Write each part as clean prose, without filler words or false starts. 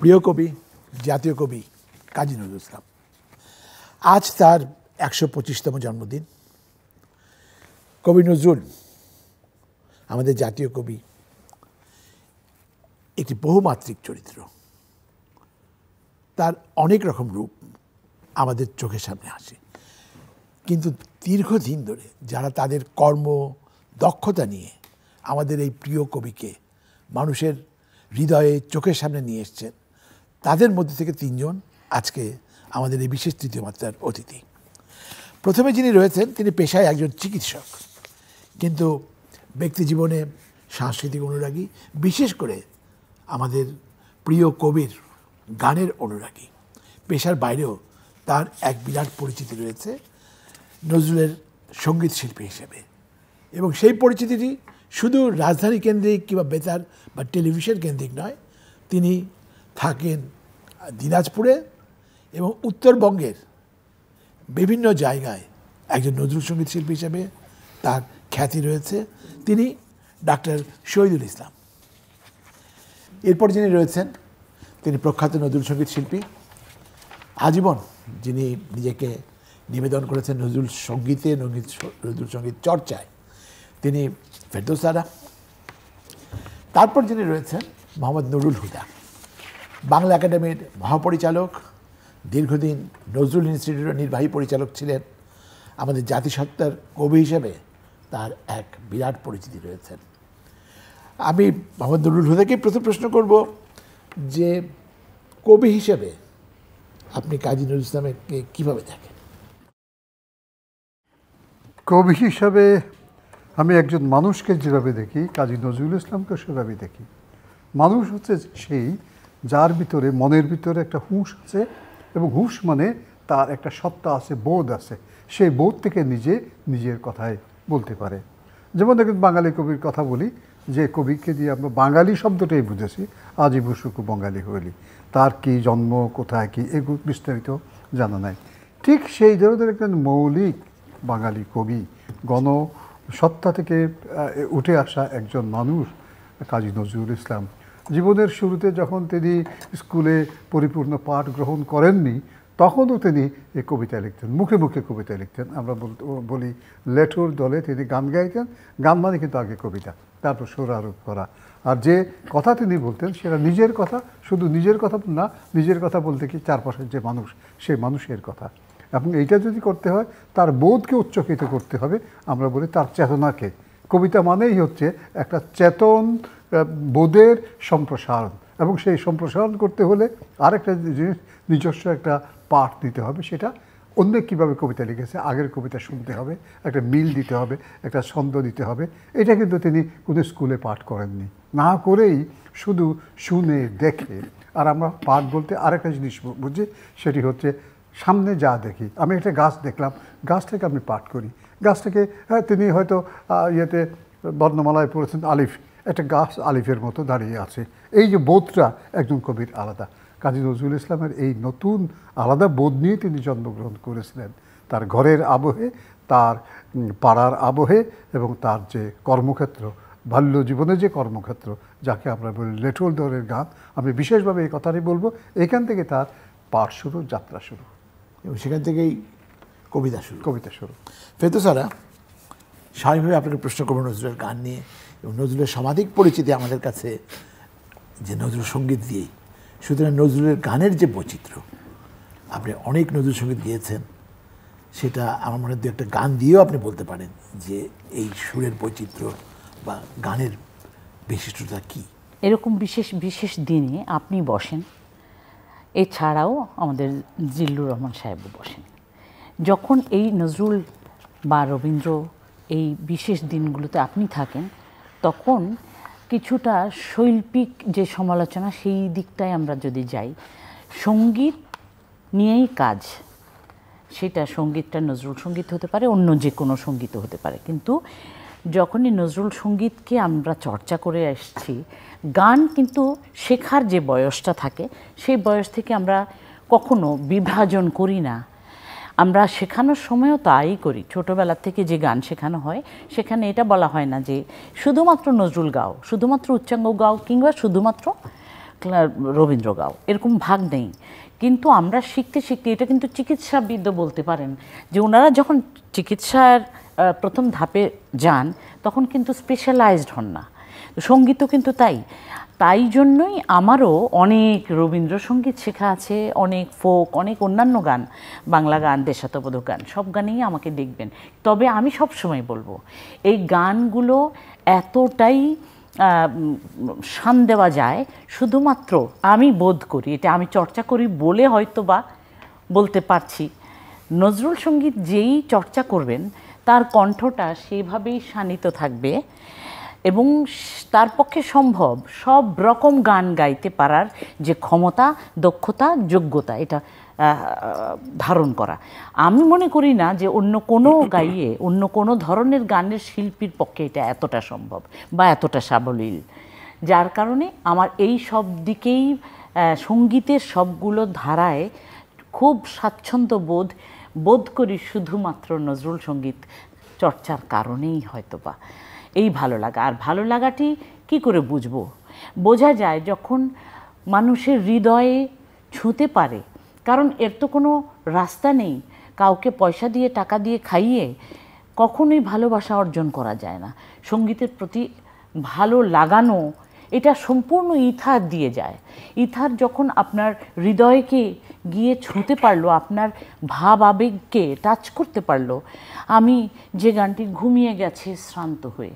প্রিয় কবি, জাতীয় কবি কাজী নজরুল ইসলাম। আজ তার ১২৫তম জন্মদিন। কবি নজরুল আমাদের জাতীয় কবি, একটি বহুমাত্রিক চরিত্র। তার অনেক রকম রূপ আমাদের চোখের সামনে আসে, কিন্তু দীর্ঘদিন ধরে যারা তাদের কর্ম দক্ষতা নিয়ে আমাদের এই প্রিয় কবিকে মানুষের হৃদয়ে চোখের সামনে নিয়ে এসছেন, তাদের মধ্যে থেকে তিনজন আজকে আমাদের এই বিশেষ তৃতীয় মাত্রার অতিথি। প্রথমে যিনি রয়েছেন তিনি পেশায় একজন চিকিৎসক, কিন্তু ব্যক্তি জীবনে সাংস্কৃতিক অনুরাগী, বিশেষ করে আমাদের প্রিয় কবির গানের অনুরাগী। পেশার বাইরেও তার এক বিরাট পরিচিতি রয়েছে নজরুলের সঙ্গীত শিল্পী হিসেবে, এবং সেই পরিচিতিটি শুধু রাজধানী কেন্দ্রিক কিংবা বেতার বা টেলিভিশন কেন্দ্রিক নয়। তিনি থাকেন দিনাজপুরে এবং উত্তরবঙ্গের বিভিন্ন জায়গায় একজন নজরুল সঙ্গীত শিল্পী হিসেবে তার খ্যাতি রয়েছে। তিনি ডাক্তার শহীদুল ইসলাম। এরপর যিনি রয়েছেন তিনি প্রখ্যাত নজরুল সঙ্গীত শিল্পী, আজীবন যিনি নিজেকে নিবেদন করেছেন নজরুল সঙ্গীতে, নজরুল সঙ্গীত চর্চায়, তিনি ফেরদৌস আরা। তারপর যিনি রয়েছেন মোহাম্মদ নুরুল হুদা, বাংলা একাডেমির মহাপরিচালক, দীর্ঘদিন নজরুল ইনস্টিটিউটের নির্বাহী পরিচালক ছিলেন। আমাদের জাতিসত্তার কবি হিসেবে তার এক বিরাট পরিচিতি রয়েছেন। আমি মোহাম্মদ নুরুল হুদাকে প্রথম প্রশ্ন করব যে কবি হিসেবে আপনি কাজী নজরুল ইসলামকে কীভাবে দেখেন? কবি হিসাবে আমি একজন মানুষকে যেভাবে দেখি, কাজী নজরুল ইসলামকে সেভাবে দেখি। মানুষ হচ্ছে সেই যার ভিতরে, মনের ভিতরে একটা হুঁশ আছে, এবং হুঁশ মানে তার একটা সত্তা আছে, বোধ আছে। সেই বোধ থেকে নিজের কথায় বলতে পারে। যেমন দেখুন, বাঙালি কবির কথা বলি, যে কবিকে দিয়ে আমরা বাঙালি শব্দটাই বুঝেছি, আজি বসুকু বঙ্গালী হইলি। তার কি জন্ম, কোথায়, কি এগুলো বিস্তারিত জানা নাই। ঠিক সেই ধরনের একজন মৌলিক বাঙালি কবি, গণসত্তা থেকে উঠে আসা একজন মানুষ কাজী নজরুল ইসলাম। জীবনের শুরুতে যখন তিনি স্কুলে পরিপূর্ণ পাঠ গ্রহণ করেননি, তখনও তিনি এই কবিতা লিখতেন, মুখে মুখে কবিতা লিখতেন। আমরা বলি লেঠুর দলে তিনি গান গাইতেন। গান মানে কিন্তু আগে কবিতা, তারপর সুর আরোপ করা। আর যে কথা তিনি বলতেন সেটা নিজের কথা, শুধু নিজের কথা না, নিজের কথা বলতে কি চারপাশের যে মানুষ, সেই মানুষের কথা। এবং এইটা যদি করতে হয়, তার বোধকে উচ্চকিত করতে হবে। আমরা বলি তার চেতনাকে। কবিতা মানেই হচ্ছে একটা চেতন বোধের সম্প্রসারণ, এবং সেই সম্প্রসারণ করতে হলে আরেকটা জিনিস, নিজস্ব একটা পাঠ দিতে হবে। সেটা অন্য কীভাবে কবিতা লিখেছে, আগের কবিতা শুনতে হবে, একটা মিল দিতে হবে, একটা ছন্দ দিতে হবে। এটা কিন্তু তিনি কোনো স্কুলে পাঠ করেননি, না করেই শুধু শুনে দেখে। আর আমরা পাঠ বলতে আরেকটা জিনিস বুঝি, সেটি হচ্ছে সামনে যা দেখি। আমি একটা গাছ দেখলাম, গাছ থেকে আমি পাঠ করি। গাছ থেকে তিনি হয়তো ইয়েতে বর্ণমালায় পড়েছেন আলিফ, একটা গাছ আলিফের মতো দাঁড়িয়ে আছে। এই যে বোধটা একজন কবির আলাদা। কাজী নজরুল ইসলামের এই নতুন আলাদা বোধ নিয়ে তিনি জন্মগ্রহণ করেছিলেন। তার ঘরের আবহে, তার পাড়ার আবহে, এবং তার যে কর্মক্ষেত্র, বাল্য জীবনে যে কর্মক্ষেত্র, যাকে আমরা বলি লেঠুর দলের গান। আমি বিশেষভাবে এই কথাটি বলবো, এখান থেকে তার পাঠ শুরু, যাত্রা শুরু, এবং সেখান থেকেই কবিতা শুরু। ফেরদৌস আরা, স্বাভাবিকভাবে আপনাকে প্রশ্ন করবো নজরুলের গান নিয়ে, এবং নজরুলের সমাধিক পরিচিতি আমাদের কাছে যে নজরুল সঙ্গীত দিয়েই। সুতরাং নজরুলের গানের যে বৈচিত্র্য, আপনি অনেক নজরুল সঙ্গীত গিয়েছেন, সেটা আমার মনে হয় দু একটা গান দিয়েও আপনি বলতে পারেন যে এই সুরের বৈচিত্র্য বা গানের বিশিষ্টতা কী। এরকম বিশেষ বিশেষ দিনে আপনি বসেন, এছাড়াও আমাদের জিল্লুর রহমান সাহেবও বসেন। যখন এই নজরুল বা রবীন্দ্র এই বিশেষ দিনগুলোতে আপনি থাকেন, তখন কিছুটা শৈল্পিক যে সমালোচনা, সেই দিকটায় আমরা যদি যাই, সঙ্গীত নিয়েই কাজ। সেটা সঙ্গীতটা নজরুল সঙ্গীত হতে পারে, অন্য যে কোনো সঙ্গীতও হতে পারে। কিন্তু যখনই নজরুল সঙ্গীতকে আমরা চর্চা করে আসছি, গান কিন্তু শেখার যে বয়সটা থাকে, সেই বয়স থেকে আমরা কখনো বিভাজন করি না। আমরা শেখানোর সময়ও তাই করি। ছোটোবেলা থেকে যে গান শেখানো হয়, সেখানে এটা বলা হয় না যে শুধুমাত্র নজরুল গাও, শুধুমাত্র উচ্চাঙ্গ গাও, কিংবা শুধুমাত্র রবীন্দ্র গাও, এরকম ভাগ নেই। কিন্তু আমরা শিখতে শিখতে, এটা কিন্তু চিকিৎসাবিদও বলতে পারেন যে ওনারা যখন চিকিৎসার প্রথম ধাপে যান তখন কিন্তু স্পেশালাইজড হন না, সঙ্গীতও কিন্তু তাই জন্যই আমারও অনেক রবীন্দ্রসঙ্গীত শেখা আছে, অনেক ফোক, অনেক অন্যান্য গান, বাংলা গান, দেশাত্মবোধক গান, সব গানেই আমাকে দেখবেন। তবে আমি সব সময় বলবো এই গানগুলো এতটাই শান দেওয়া যায় শুধুমাত্র, আমি বোধ করি, এটা আমি চর্চা করি বলে হয়তো বা বলতে পারছি, নজরুল সঙ্গীত যেই চর্চা করবেন তার কণ্ঠটা সেইভাবেই শানিত থাকবে এবং তার পক্ষে সম্ভব সব রকম গান গাইতে পারার যে ক্ষমতা, দক্ষতা, যোগ্যতা, এটা ধারণ করা। আমি মনে করি না যে অন্য কোনো গাইয়ে, অন্য কোনো ধরনের গানের শিল্পীর পক্ষে এটা এতটা সম্ভব বা এতটা সাবলীল। যার কারণে আমার এই সব দিকেই সঙ্গীতের সবগুলো ধারায় খুব স্বাচ্ছন্দ্য বোধ করি শুধুমাত্র নজরুল সঙ্গীত চর্চার কারণেই হয়তোবা এই ভালো লাগা। আর ভালো লাগাটি কি করে বুঝবো? বোঝা যায় যখন মানুষের হৃদয়ে ছুঁতে পারে, কারণ এর তো কোনো রাস্তা নেই। কাউকে পয়সা দিয়ে, টাকা দিয়ে খাইয়ে কখনোই ভালোবাসা অর্জন করা যায় না। সঙ্গীতের প্রতি ভালো লাগানো এটা সম্পূর্ণ ইথার দিয়ে যায়। ইথার যখন আপনার হৃদয়কে গিয়ে ছুঁতে পারলো, আপনার ভাব আবেগকে টাচ করতে পারলো। আমি যে গানটি ঘুমিয়ে গেছে শ্রান্ত হয়ে,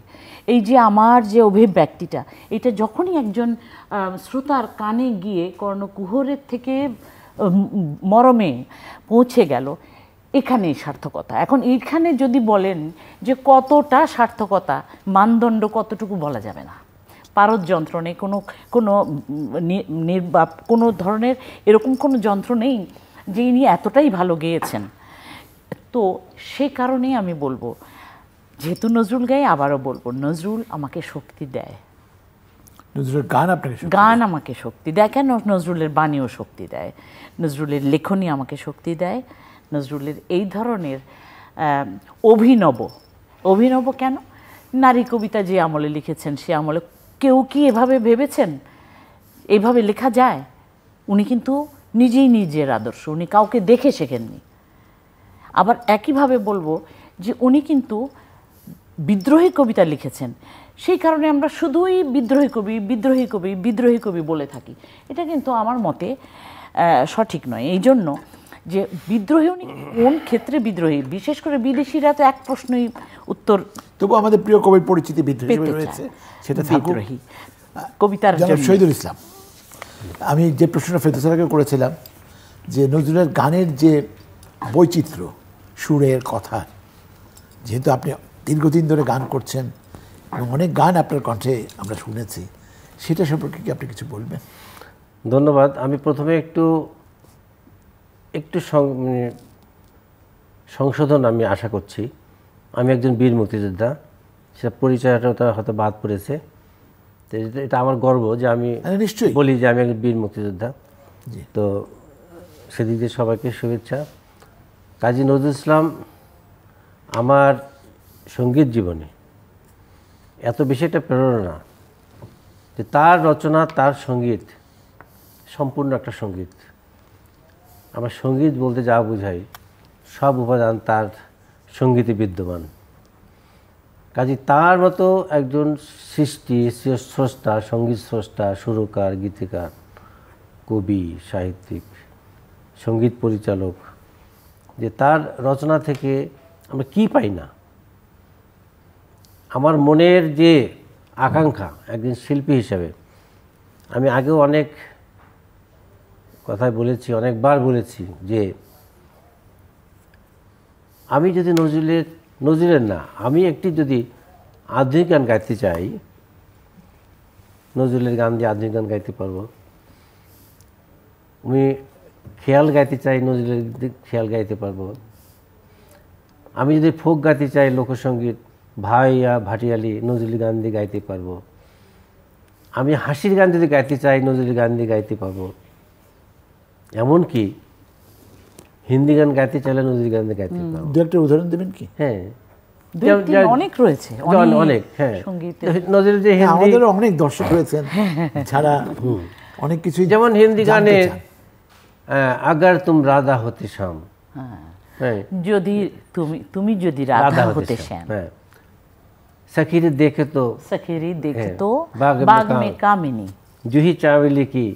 এই যে আমার যে অভিব্যক্তিটা, এটা যখনই একজন শ্রোতার কানে গিয়ে কর্ণকুহরের থেকে মরমে পৌঁছে গেল, এখানেই সার্থকতা। এখন এইখানে যদি বলেন যে কতটা সার্থকতা, মানদণ্ড কতটুকু বলা যাবে না। পারদ যন্ত্র নেই, কোনো ধরনের এরকম কোনো যন্ত্র নেই যে ইনি এতটাই ভালো গেয়েছেন। তো সে কারণেই আমি বলবো, যেহেতু নজরুল গাই, আবারও বলবো, নজরুল আমাকে শক্তি দেয়। নজরুলের গান আপনাকে গান আমাকে শক্তি দেয়। কেন? নজরুলের বাণীও শক্তি দেয়, নজরুলের লেখনী আমাকে শক্তি দেয়, নজরুলের এই ধরনের অভিনব কেন? নারী কবিতা যে আমলে লিখেছেন, সে আমলে কেউ কি এভাবে ভেবেছেন এভাবে লেখা যায়? উনি কিন্তু নিজেই নিজের আদর্শ, উনি কাউকে দেখে শেখেননি। আবার একইভাবে বলবো যে উনি কিন্তু বিদ্রোহী কবিতা লিখেছেন, সেই কারণে আমরা শুধুই বিদ্রোহী কবি বলে থাকি। এটা কিন্তু আমার মতে সঠিক নয়। এই জন্য যে বিদ্রোহী, উনি কোন ক্ষেত্রে বিদ্রোহী? বিশেষ করে বিদেশিরা তো এক প্রশ্নই উত্তর, তবু আমাদের প্রিয় কবির পরিচিতি বিদ্রোহী রয়েছে, সেটা বিদ্রোহী কবিতার জন্য। শহীদুল ইসলাম, আমি যে প্রশ্নটা ফেরদৌসাকে করেছিলাম যে নজরুলের গানের যে বৈচিত্র্য, সুরের, কথা, যেহেতু আপনি দীর্ঘদিন ধরে গান করছেন এবং অনেক গান আপনার কণ্ঠে আমরা শুনেছি, সেটা সম্পর্কে কি আপনি কিছু বলবেন? ধন্যবাদ। আমি প্রথমে একটু সংশোধন আমি আশা করছি। আমি একজন বীর মুক্তিযোদ্ধা, সেটা পরিচয়টা হয়তো বাদ পড়েছে। তো এটা আমার গর্ব যে আমি নিশ্চয়ই বলি যে আমি একজন বীর মুক্তিযোদ্ধা। তো সেদিক দিয়ে সবাইকে শুভেচ্ছা। কাজী নজরুল ইসলাম আমার সঙ্গীত জীবনে এত বেশি একটা প্রেরণা যে তার রচনা, তার সঙ্গীত সম্পূর্ণ একটা সঙ্গীত। আমার সঙ্গীত বলতে যা বোঝাই, সব উপাদান তার সঙ্গীতে বিদ্যমান। কাজে তার মতো একজন স্রষ্টা, সঙ্গীত স্রষ্টা, সুরকার, গীতিকার, কবি, সাহিত্যিক, সঙ্গীত পরিচালক, যে তার রচনা থেকে আমরা কি পাই না। আমার মনের যে আকাঙ্ক্ষা একজন শিল্পী হিসাবে, আমি আগেও অনেক কথাই বলেছি, অনেকবার বলেছি যে আমি যদি নজরুলের না, আমি একটি যদি আধুনিক গান গাইতে চাই, নজরুলের গান দিয়ে আধুনিক গান গাইতে পারবো। আমি খেয়াল গাইতে চাই, নজরুলের খেয়াল গাইতে পারবো। আমি যদি ফোক গাইতে চাই, লোকসঙ্গীত, ভাইয়া ভাটিয়ালি, নজরুলের গান দিয়ে গাইতে পারবো। আমি হাসির গান যদি গাইতে চাই, নজরুলের গান দিয়ে গাইতে পারবো। এমনকি হিন্দি গান গাইতে চাইলে নজরুল গান দিয়ে গাইতে পারবো। দু একটা উদাহরণ দেবেন কি? হ্যাঁ, অনেক রয়েছে, অনেক। হ্যাঁ, নজরুল যে হিন্দি, আমাদেরও অনেক দর্শক রয়েছেন যারা অনেক কিছুই যেমন হিন্দি জানতে গানে চান। আগার তুম রাধা হতে শ্যাম, হ্যাঁ যদি তুমি যদি রাধা হতে শ্যাম, হ্যাঁ সখীরে দেখে তো सखीरी देखे হ্যাঁ, तो बाग में बाग में कामिनी, জুহি চামেলি কি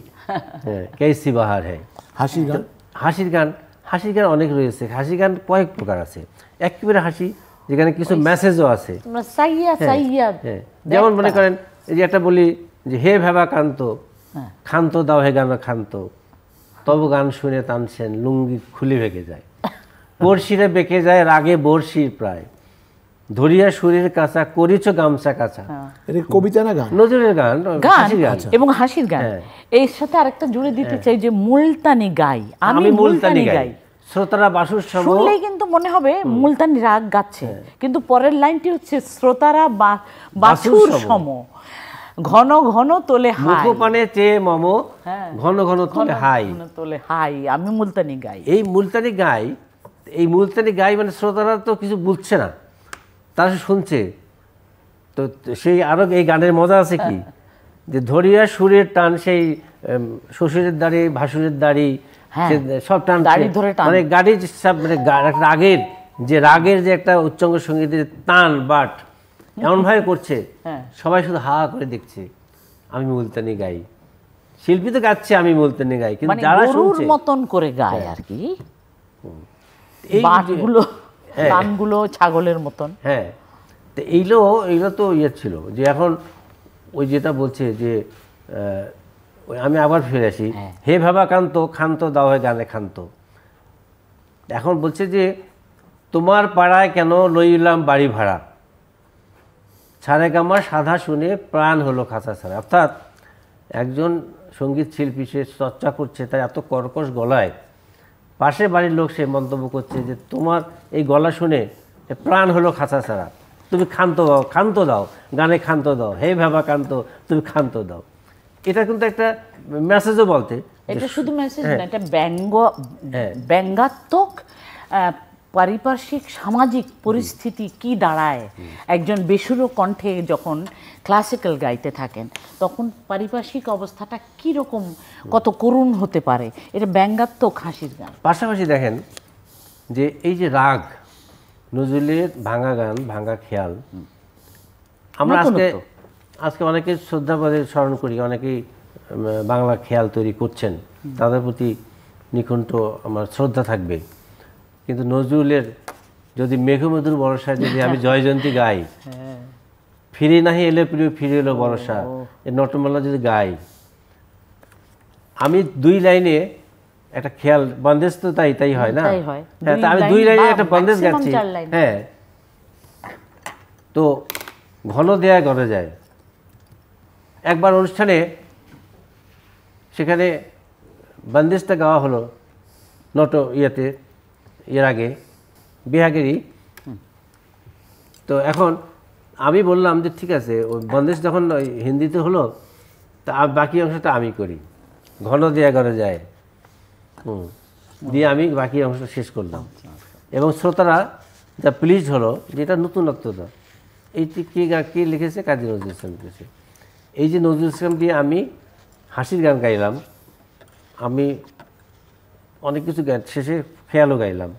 কেসি বাহার হ্যাঁ। হাসির গান হাসির গান অনেক রয়েছে। হাসির গান কয়েক প্রকার আছে। একেবারে হাসি যেখানে কিছু মেসেজও আছে। তোমরা সাইয়া সাইয়া হ্যাঁ, যেমন মনে করেন এই যে একটা বলি যে হে ভেবা কান্ত, খান্ত দাও হে গান খান্ত, তবু গান শুনে টানছেন লুঙ্গি খুলে ভেঙে যায়, বর্ষিরে বেঁকে যায় রাগে বর্ষির প্রায়, ধরিয়া সুরের কাঁচা করিছ গামছা কাঁচা। এটা কবিতা না গান? নজরুলের গান, গান হাসির গান এবং হাসির গান। হ্যাঁ। এর সাথে আরেকটা জুড়ে দিতে চাই যে মুলতানি গাই, আমি মুলতানি গাই, শ্রোতারা বাসুর সম। শুনলেই কিন্তু মনে হবে মুলতানি রাগ গাচ্ছে, কিন্তু পরের লাইনটি হচ্ছে শ্রোতারা বাছুর সম, ঘন ঘন তোলে হাই, মুখপানে চেয়ে মম, ঘন ঘন তোলে হাই, তোলে হাই, আমি মুলতানি গাই। এই মুলতানি গাই মানে শ্রোতারা তো কিছু বুঝছে না, তারা শুনছে তো। সেই আরো এই গানের মজা আছে কি যে ধরিয়া সুরের টান, সেই শ্বশুরের দাড়ি ভাসুরের দাড়ি সব টান মানে গাড়ির সব মানে রাগের যে একটা উচ্চাঙ্গ সঙ্গীতের টান বাট এমন ভাবে করছে, সবাই শুধু হা করে দেখছে আমি মুলতানি গাই। শিল্পী তো গাচ্ছে আমি মুলতানি গাই, কিন্তু যারা শুনছে মতন করে গায় আর কি, এই গানগুলো ছাগলের মতন। হ্যাঁ, তো এইগুলো তো ইয়ে ছিল যে এখন ওই যেটা বলছে যে আমি আবার ফিরে আসি, হে ভাবা কান্ত, খান্ত দাও হে গানে খান্ত। এখন বলছে যে তোমার পাড়ায় কেন লইলাম বাড়ি ভাড়া, ছাড়ে গামা সাধা শুনে প্রাণ হলো খাঁচা ছাড়া। অর্থাৎ একজন সঙ্গীত শিল্পী সে চর্চা করছে, তার এত কর্কশ গলায় পাশের বাড়ির লোক সে মন্তব্য করছে যে তোমার এই গলা শুনে প্রাণ হলো খাঁচা ছাড়া, তুমি ক্ষান্ত দাও গানে ক্ষান্ত দাও, হে ভাবা কান্ত তুমি ক্ষান্ত দাও। এটা কিন্তু একটা মেসেজও বলতে, এটা শুধু মেসেজ না, এটা ব্যঙ্গাত্মক পারিপার্শ্বিক সামাজিক পরিস্থিতি কি দাঁড়ায় একজন বেসুরো কণ্ঠে যখন ক্লাসিক্যাল গাইতে থাকেন, তখন পারিপার্শ্বিক অবস্থাটা কি রকম, কত করুণ হতে পারে। এটা ব্যঙ্গাত্মক হাসির গান। পাশাপাশি দেখেন যে এই যে রাগ, নজরুলের ভাঙা গান, ভাঙা খেয়াল, আমরা আজকে অনেকে শ্রদ্ধাপদে স্মরণ করি, অনেকেই বাংলা খেয়াল তৈরি করছেন, তাদের প্রতি নিকুণ্ঠ আমার শ্রদ্ধা থাকবে। কিন্তু নজরুলের যদি মেঘমধুর বর্ষায় যদি আমি জয়জয়ন্তী গাই, ফিরে নাহি এলে প্রিয় ফিরে এলো বর্ষা, এই নটমালা যদি গাই, আমি দুই লাইনে একটা খেয়াল বন্দেজ তো তাই হয় না, হ্যাঁ, তা আমি দুই লাইনে একটা বন্দেজ গাচ্ছি, হ্যাঁ, তো ঘন দেয়া গড়ে যায়। একবার অনুষ্ঠানে সেখানে বন্দেজটা গাওয়া হলো এর আগে বিহাগেরই। তো এখন আমি বললাম যে ঠিক আছে, ওই বন্দেজ যখন হিন্দিতে হলো, তা বাকি অংশটা আমি করি, ঘন দেয়া গড়ে যায়, দিয়ে আমি বাকি অংশটা শেষ করলাম। এবং শ্রোতারা যা প্লিজ হলো, যেটা নতুনত্বটা, এইটি কে লিখেছে? কাজী নজরুল ইসলাম লিখেছে। এই যে নজরুল ইসলাম দিয়ে আমি হাসির গান গাইলাম, আমি অনেক কিছু শেষে খেয়ালও গাইলাম,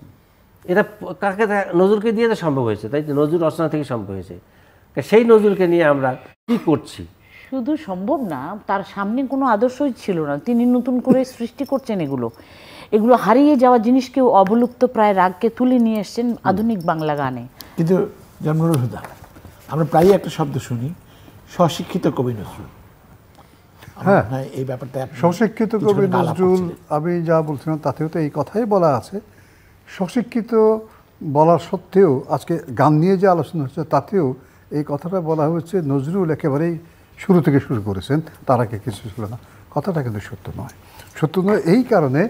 এটা কাকে নজরুলকে দিয়ে তো সম্ভব হয়েছে, তাই তো নজরুল রচনা থেকে সম্ভব হয়েছে। সেই নজরুলকে নিয়ে আমরা কি করছি? শুধু সম্ভব না, তার সামনে কোনো আদর্শই ছিল না, তিনি নতুন করে সৃষ্টি করছেন এগুলো হারিয়ে যাওয়া জিনিসকেও অবলুপ্ত প্রায় রাগকে তুলে নিয়ে এসছেন আধুনিক বাংলা গানে। কিন্তু জন্মরুল হুদা, আমরা প্রায়ই একটা শব্দ শুনি, স্বশিক্ষিত কবি নজরুল। হ্যাঁ, এই ব্যাপারটা স্বশিক্ষিত কবি নজরুল, আমি যা বলছিলাম তাতেও তো এই কথাই বলা আছে। স্বশিক্ষিত বলার সত্ত্বেও আজকে গান নিয়ে যে আলোচনা হচ্ছে তাতেও এই কথাটা বলা হচ্ছে নজরুল একেবারেই শুরু থেকে শুরু করেছেন, তার আগে কিছু ছিল না। কথাটা কিন্তু সত্য নয়। সত্য নয় এই কারণে,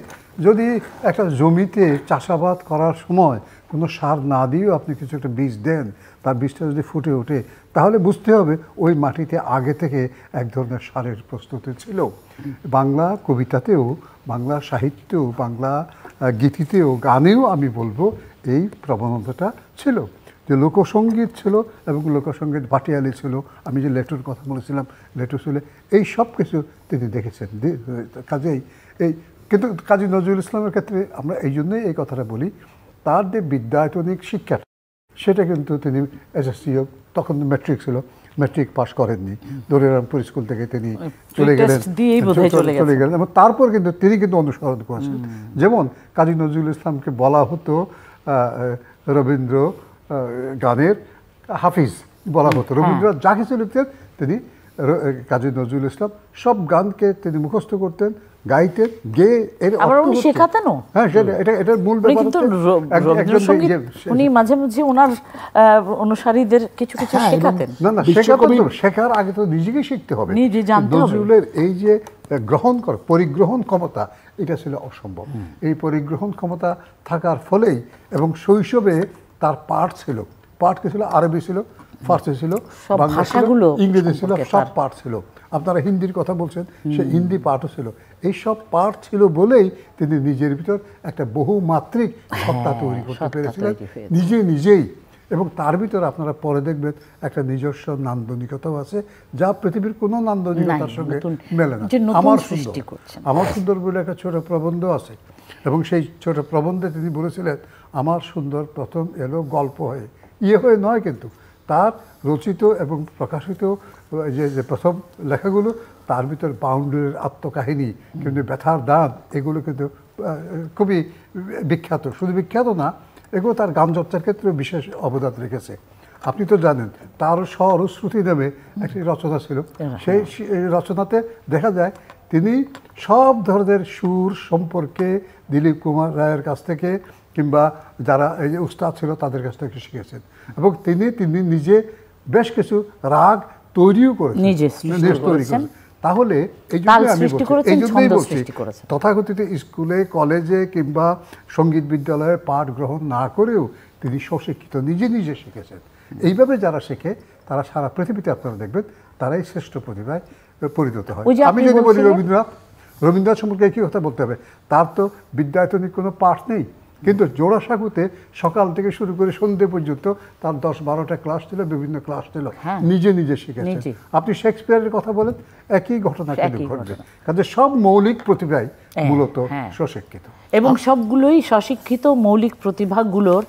যদি একটা জমিতে চাষাবাদ করার সময় কোনো সার না দিয়েও আপনি কিছু একটা বীজ দেন, তার বীজটা যদি ফুটে ওঠে, তাহলে বুঝতে হবে ওই মাটিতে আগে থেকে এক ধরনের সারের প্রস্তুতি ছিল। বাংলা কবিতাতেও, বাংলা সাহিত্যেও, বাংলা গীতিতেও, গানেও আমি বলবো এই প্রবণতাটা ছিল। যে লোকসঙ্গীত ছিল এবং লোকসঙ্গীত ভাটিয়ালি ছিল, আমি যে লেটুর কথা বলেছিলাম লেটু ছিল, এই সব কিছু তিনি দেখেছেন। কাজেই কিন্তু কাজী নজরুল ইসলামের ক্ষেত্রে আমরা এই জন্যই এই কথাটা বলি, তার যে বিদ্যায়তনিক শিক্ষাটা সেটা কিন্তু তিনি এসএসসি, তখন ম্যাট্রিক ছিল, ম্যাট্রিক পাস করেননি, দৌড়েরামপুর স্কুল থেকে তিনি চলে গেলেন এবং তারপর কিন্তু তিনি কিন্তু অনুসরণ করেছেন। যেমন কাজী নজরুল ইসলামকে বলা হতো রবীন্দ্র গানের হাফিজ বলা হতো। রবীন্দ্রনাথ যা কিছু লিখতেন তিনি কাজী নজরুল ইসলাম সব গানকে তিনি মুখস্থ করতেন, গাইতেন, গেয়ে এর শেখাতেনও। হ্যাঁ, এটার মূল ব্যাপার উনি মাঝে মাঝে ওনার অনুসারীদের কিছু কিছু শেখাতেন। না, শেখার আগে তো নিজেকেই শিখতে হবে। নজরুলের এই যে গ্রহণ করা, পরিগ্রহণ ক্ষমতা, এটা ছিল অসম্ভব। এই পরিগ্রহণ ক্ষমতা থাকার ফলেই এবং শৈশবে তার পাঠ ছিল, পাঠ কি ছিল, আরবি ছিল, ফার্সি ছিল, বাংলা ছিল, ইংরেজি ছিল, সব পাঠ ছিল। আপনারা হিন্দির কথা বলছেন, সে হিন্দি পাঠও ছিল। এই সব পাঠ ছিল বলেই তিনি নিজের ভিতর একটা বহুমাত্রিক সত্তা তৈরি করতে পেরেছিলেন নিজেই। এবং তার ভিতরে আপনারা পরে দেখবেন একটা নিজস্ব নান্দনিকতাও আছে, যা পৃথিবীর কোনো নান্দনিকতার সঙ্গে মেলে না। আমার সুন্দর বলে একটা ছোট প্রবন্ধ আছে এবং সেই ছোট প্রবন্ধে তিনি বলেছিলেন, আমার সুন্দর প্রথম এলো গল্প হয়ে, হয়ে নয়, কিন্তু তার রচিত এবং প্রকাশিত যে প্রথম লেখাগুলো, তার ভিতর বাউন্ডারির আত্মকাহিনী, কিন্তু ব্যথার দান, এগুলো কিন্তু খুবই বিখ্যাত। শুধু বিখ্যাত না, এগুলো তার গান চর্চার ক্ষেত্রে বিশেষ অবদান রেখেছে। আপনি তো জানেন তার স্বরশ্রুতি নামে একটি রচনা ছিল। সেই রচনাতে দেখা যায় তিনি সব ধরনের সুর সম্পর্কে দিলীপ কুমার রায়ের কাছ থেকে কিংবা যারা এই যে উস্তাদ ছিল তাদের কাছ থেকে শিখেছেন এবং তিনি নিজে বেশ কিছু রাগ তৈরিও করেছেন। তাহলে এই জন্যই বলছি, তথাকথিত স্কুলে, কলেজে কিংবা সঙ্গীত বিদ্যালয়ে পাঠ গ্রহণ না করেও তিনি স্বশিক্ষিত, নিজে শিখেছেন। এইভাবে যারা শেখে তারা সারা পৃথিবীতে আপনারা দেখবেন তারাই শ্রেষ্ঠ প্রতিভায় পরিণত হয়। আমি যদি বলি রবীন্দ্রনাথ সম্পর্কে একই কথা বলতে হবে, তার তো বিদ্যায়তনিক কোনো পাঠ নেই, কিন্তু জোড়াসাঁকুতে সকাল থেকে শুরু করে সন্ধ্যে পর্যন্ত তার 10-12টা ক্লাস ছিল, বিভিন্ন ক্লাস ছিল, নিজে শিখেছেন। আপনি শেক্সপিয়ারের কথা বলেন, একই ঘটনা কিন্তু ঘটবে। কাজে সব মৌলিক প্রতিভাই মূলত স্বশিক্ষিত এবং সবগুলোই স্বশিক্ষিত মৌলিক প্রতিভাগুলোর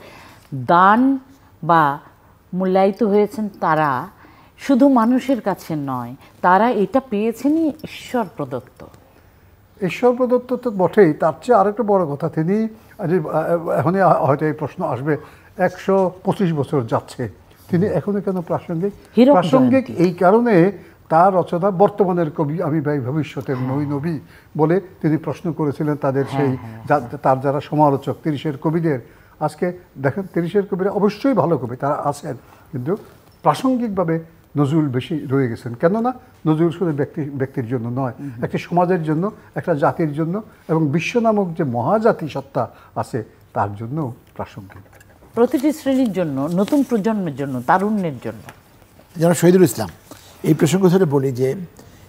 দান বা মূল্যায়িত হয়েছেন তারা শুধু মানুষের কাছে নয়, তারা এটা পেয়েছেনই ঈশ্বর প্রদত্ত। ঈশ্বর প্রদত্ত তো বটেই, তার চেয়ে আরেকটা বড় কথা, তিনি এখনই হয়তো এই প্রশ্ন আসবে, 125 বছর যাচ্ছে, তিনি এখনো কেন প্রাসঙ্গিক? এই কারণে তার রচনা বর্তমানের কবি আমি ভাই ভবিষ্যতের নবী বলে তিনি প্রশ্ন করেছিলেন তাদের সেই তার যারা সমালোচক 30-এর কবিদের। আজকে দেখেন 30-এর কবিরা অবশ্যই ভালো কবি, তারা আছেন, কিন্তু প্রাসঙ্গিকভাবে নজরুল বেশি রয়ে গেছেন। কেননা নজরুল শুধু ব্যক্তির জন্য নয়, একটি সমাজের জন্য, একটা জাতির জন্য এবং বিশ্ব নামক যে মহাজাতি সত্তা আছে তার জন্য প্রাসঙ্গিক, প্রতিটি শ্রেণীর জন্য, নতুন প্রজন্মের জন্য, তারুণ্যের জন্য। যারা শহীদুল ইসলাম, এই প্রসঙ্গ ধরে বলি যে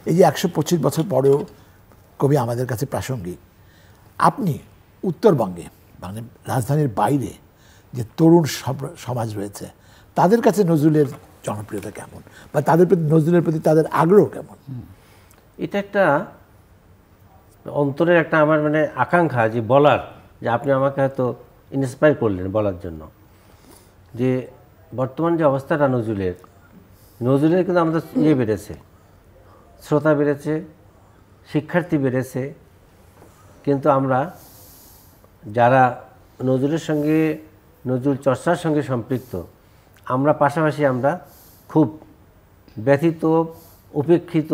এই যে 125 বছর পরেও কবি আমাদের কাছে প্রাসঙ্গিক। আপনি উত্তরবঙ্গে, মানে রাজধানীর বাইরে যে তরুণ সমাজ রয়েছে, তাদের কাছে নজরুলের জনপ্রিয়তা কেমন, বা তাদের প্রতি নজরুলের প্রতি তাদের আগ্রহ কেমন? এটা একটা অন্তরের একটা আমার মানে আকাঙ্ক্ষা যে বলার, যে আপনি আমাকে হয়তো ইন্সপায়ার করলেন বলার জন্য, যে বর্তমান যে অবস্থাটা নজরুলের কিন্তু আমাদের বেড়েছে, শ্রোতা বেড়েছে, শিক্ষার্থী বেড়েছে, কিন্তু আমরা যারা নজরুলের সঙ্গে, নজরুল চর্চার সঙ্গে সম্পৃক্ত, আমরা পাশাপাশি আমরা খুব ব্যথিত, উপেক্ষিত,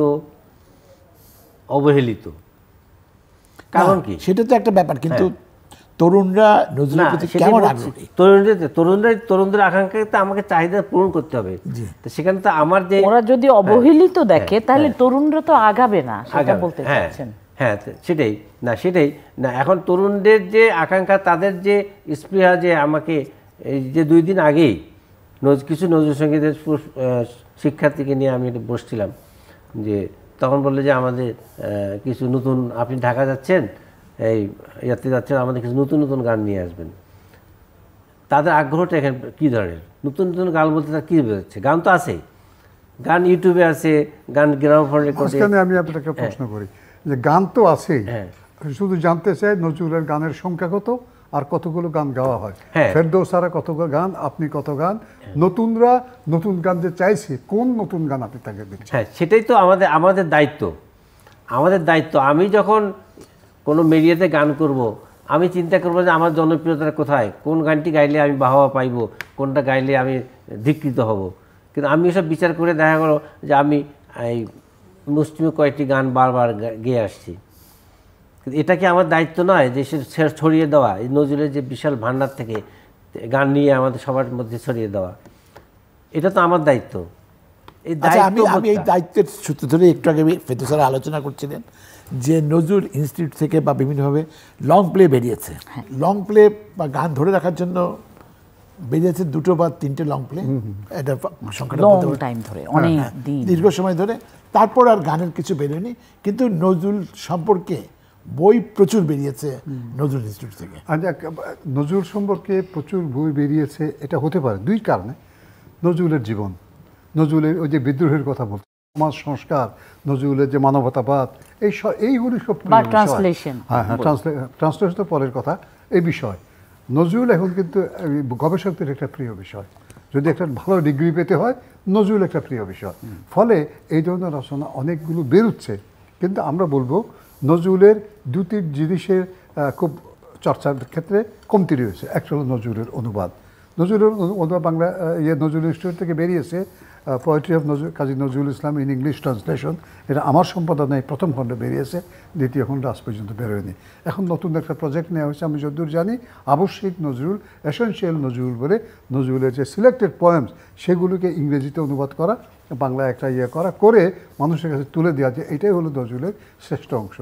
অবহেলিত। কারণ কি? সেটা তো একটা ব্যাপার, কিন্তু তরুণরা নজরুলের প্রতি কেমন আগ্রহী? তরুণদের আকাঙ্ক্ষাতে আমাকে চাহিদা পূরণ করতে হবে। তো সেখানে তো আমার যে ওরা যদি অবহেলিত দেখে তাহলে তরুণরা তো আগাবে না, সেটা বলতে চাচ্ছেন? হ্যাঁ, সেটাই না। এখন তরুণদের যে আকাঙ্ক্ষা, তাদের যে স্পৃহা, যে আমাকে এই যে 2 দিন আগেই কিছু নজরুল সঙ্গীতের শিক্ষার্থীকে নিয়ে আমি বসছিলাম, যে তখন বললো যে আমাদের কিছু নতুন, আপনি ঢাকা যাচ্ছেন, এই যাত্রী যাচ্ছেন, আমাদের কিছু নতুন গান নিয়ে আসবেন। তাদের আগ্রহটা এখানে কী ধরনের, নতুন নতুন গান বলতে তার কী বেরোচ্ছে? গান তো আছেই, গান ইউটিউবে আছে, গান গ্রামোফোন রেকর্ডে। আমি আপনাকে প্রশ্ন করি যে গান তো আছেই, শুধু জানতে চাই নজরুলের গানের সংখ্যা কত আর কতগুলো গান গাওয়া হয়? ফেরদৌসারা কতগুলো গান, আপনি কত গান, নতুনরা নতুন গান যে চাইছে কোন নতুন গান আপনি তাকে দিচ্ছেন? হ্যাঁ, সেটাই তো আমাদের দায়িত্ব। আমাদের দায়িত্ব, আমি যখন কোনো মিডিয়াতে গান করব, আমি চিন্তা করবো যে আমার জনপ্রিয়তা কোথায়, কোন গানটি গাইলে আমি বাহবা পাইব, কোনটা গাইলে আমি ধিকৃত হব। কিন্তু আমি এসব বিচার করে দেখা গেলো যে আমি এই মুসলিমে কয়েকটি গান বারবার গেয়ে আসছি। কিন্তু এটা কি আমার দায়িত্ব নয় যে সে ছড়িয়ে দেওয়া, এই নজরুলের যে বিশাল ভান্ডার থেকে গান নিয়ে আমাদের সবার মধ্যে ছড়িয়ে দেওয়া? এটা তো আমার দায়িত্ব। এই আমি এই দায়িত্বের সূত্র ধরে একটু আগে ফেরদৌস স্যার আলোচনা করছিলেন যে নজরুল ইনস্টিটিউট থেকে বা বিভিন্নভাবে লং প্লে বেরিয়েছে। লং প্লে বা গান ধরে রাখার জন্য বেরিয়েছে 2 বা 3টে লং প্লে, এটা দীর্ঘ সময় ধরে। তারপর আর গানের কিছু বেরোয়নি, কিন্তু নজরুল সম্পর্কে বই প্রচুর বেরিয়েছে নজরুল ইনস্টিটিউট থেকে। নজরুল সম্পর্কে প্রচুর বই বেরিয়েছে, এটা হতে পারে 2 কারণে। নজরুলের জীবন, নজরুলের ওই যে বিদ্রোহের কথা বলছে, সমাজ সংস্কার, নজরুলের যে মানবতাবাদ, এইগুলি সব ট্রান্সলেশন। ট্রান্সলেশন তো পরের কথা। এই বিষয় নজরুল এখন কিন্তু গবেষকদের একটা প্রিয় বিষয়। যদি একটা ভালো ডিগ্রি পেতে হয়, নজরুল একটা প্রিয় বিষয়। ফলে এই ধরনের রচনা অনেকগুলো বেরোচ্ছে। কিন্তু আমরা বলবো নজরুলের 2টি জিনিসের খুব চর্চার ক্ষেত্রে কমতি রয়েছে। একটা হলো নজরুলের অনুবাদ। নজরুলের অনুবাদ বাংলা নজরুল ইনস্টিটিউট থেকে বেরিয়েছে poetry of Kazi Nazrul Islam in English translation. এটা আমার সম্পাদনায় প্রথম খণ্ড বেরিয়েছে, দ্বিতীয় খণ্ড আজ পর্যন্ত বেরোয়নি। এখন নতুন একটা প্রজেক্ট নেওয়া হয়েছে, আমি যতদূর জানি আবশ্যিক নজরুল, এসেনশিয়াল নজরুল বলে নজরুলের যে সিলেক্টেড পোয়েমস সেগুলোকে ইংরেজিতে অনুবাদ করা, বাংলা একটা করে মানুষের কাছে তুলে দেওয়া, যে এটাই হলো নজরুলের শ্রেষ্ঠ অংশ।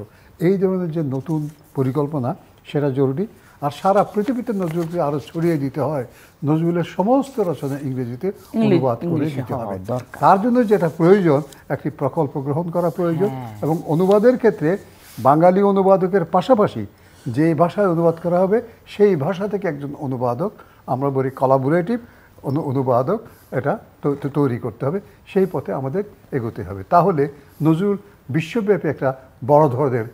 এই ধরনের যে নতুন পরিকল্পনা সেটা জরুরি। আর সারা পৃথিবীতে নজরুলকে আরও ছড়িয়ে দিতে হয়, নজরুলের সমস্ত রচনা ইংরেজিতে অনুবাদ করে দিতে হবে। তার জন্য যেটা প্রয়োজন, একটি প্রকল্প গ্রহণ করা প্রয়োজন। এবং অনুবাদের ক্ষেত্রে বাঙালি অনুবাদকের পাশাপাশি যে ভাষায় অনুবাদ করা হবে সেই ভাষা থেকে একজন অনুবাদক, আমরা বলি কোলাবোরেটিভ অনুবাদক, এটা তৈরি করতে হবে। সেই পথে আমাদের এগোতে হবে। তাহলে নজরুল বিশ্বব্যাপী একটা বড় ধরনের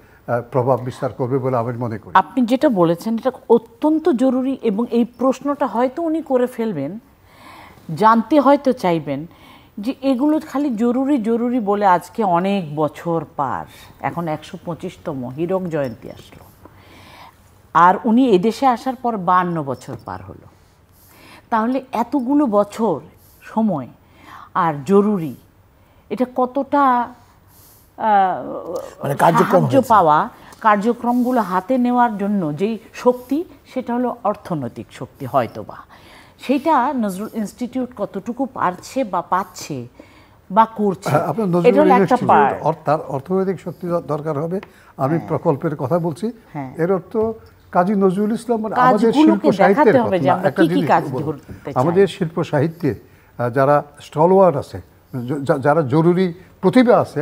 প্রভাব বিস্তার করবে বলে আমি মনে করি। আপনি যেটা বলেছেন এটা অত্যন্ত জরুরি, এবং এই প্রশ্নটা হয়তো উনি করে ফেলবেন, জানতে হয়তো চাইবেন যে এগুলো খালি জরুরি জরুরি বলে আজকে অনেক বছর পার, এখন 125তম হীরক জয়ন্তী আসলো, আর উনি এদেশে আসার পর 52 বছর পার হলো। তাহলে এতগুলো বছর সময় আর জরুরি, এটা কতটা সাহায্য পাওয়া, কার্যক্রমগুলো হাতে নেওয়ার জন্য যেই শক্তি, সেটা হলো অর্থনৈতিক শক্তি হয়তোবা। সেইটা নজরুল ইনস্টিটিউট কতটুকু পারছে বা পাচ্ছে বা করছে, এটা হলো একটা পার্ট। তার অর্থনৈতিক শক্তি দরকার হবে। আমি প্রকল্পের কথা বলছি, এর অর্থ কাজী নজরুল ইসলাম আমাদের শিল্প সাহিত্যের আমাদের শিল্প সাহিত্যে যারা স্টলওয়ার্ড আছে, যারা জরুরি প্রতিভা আছে,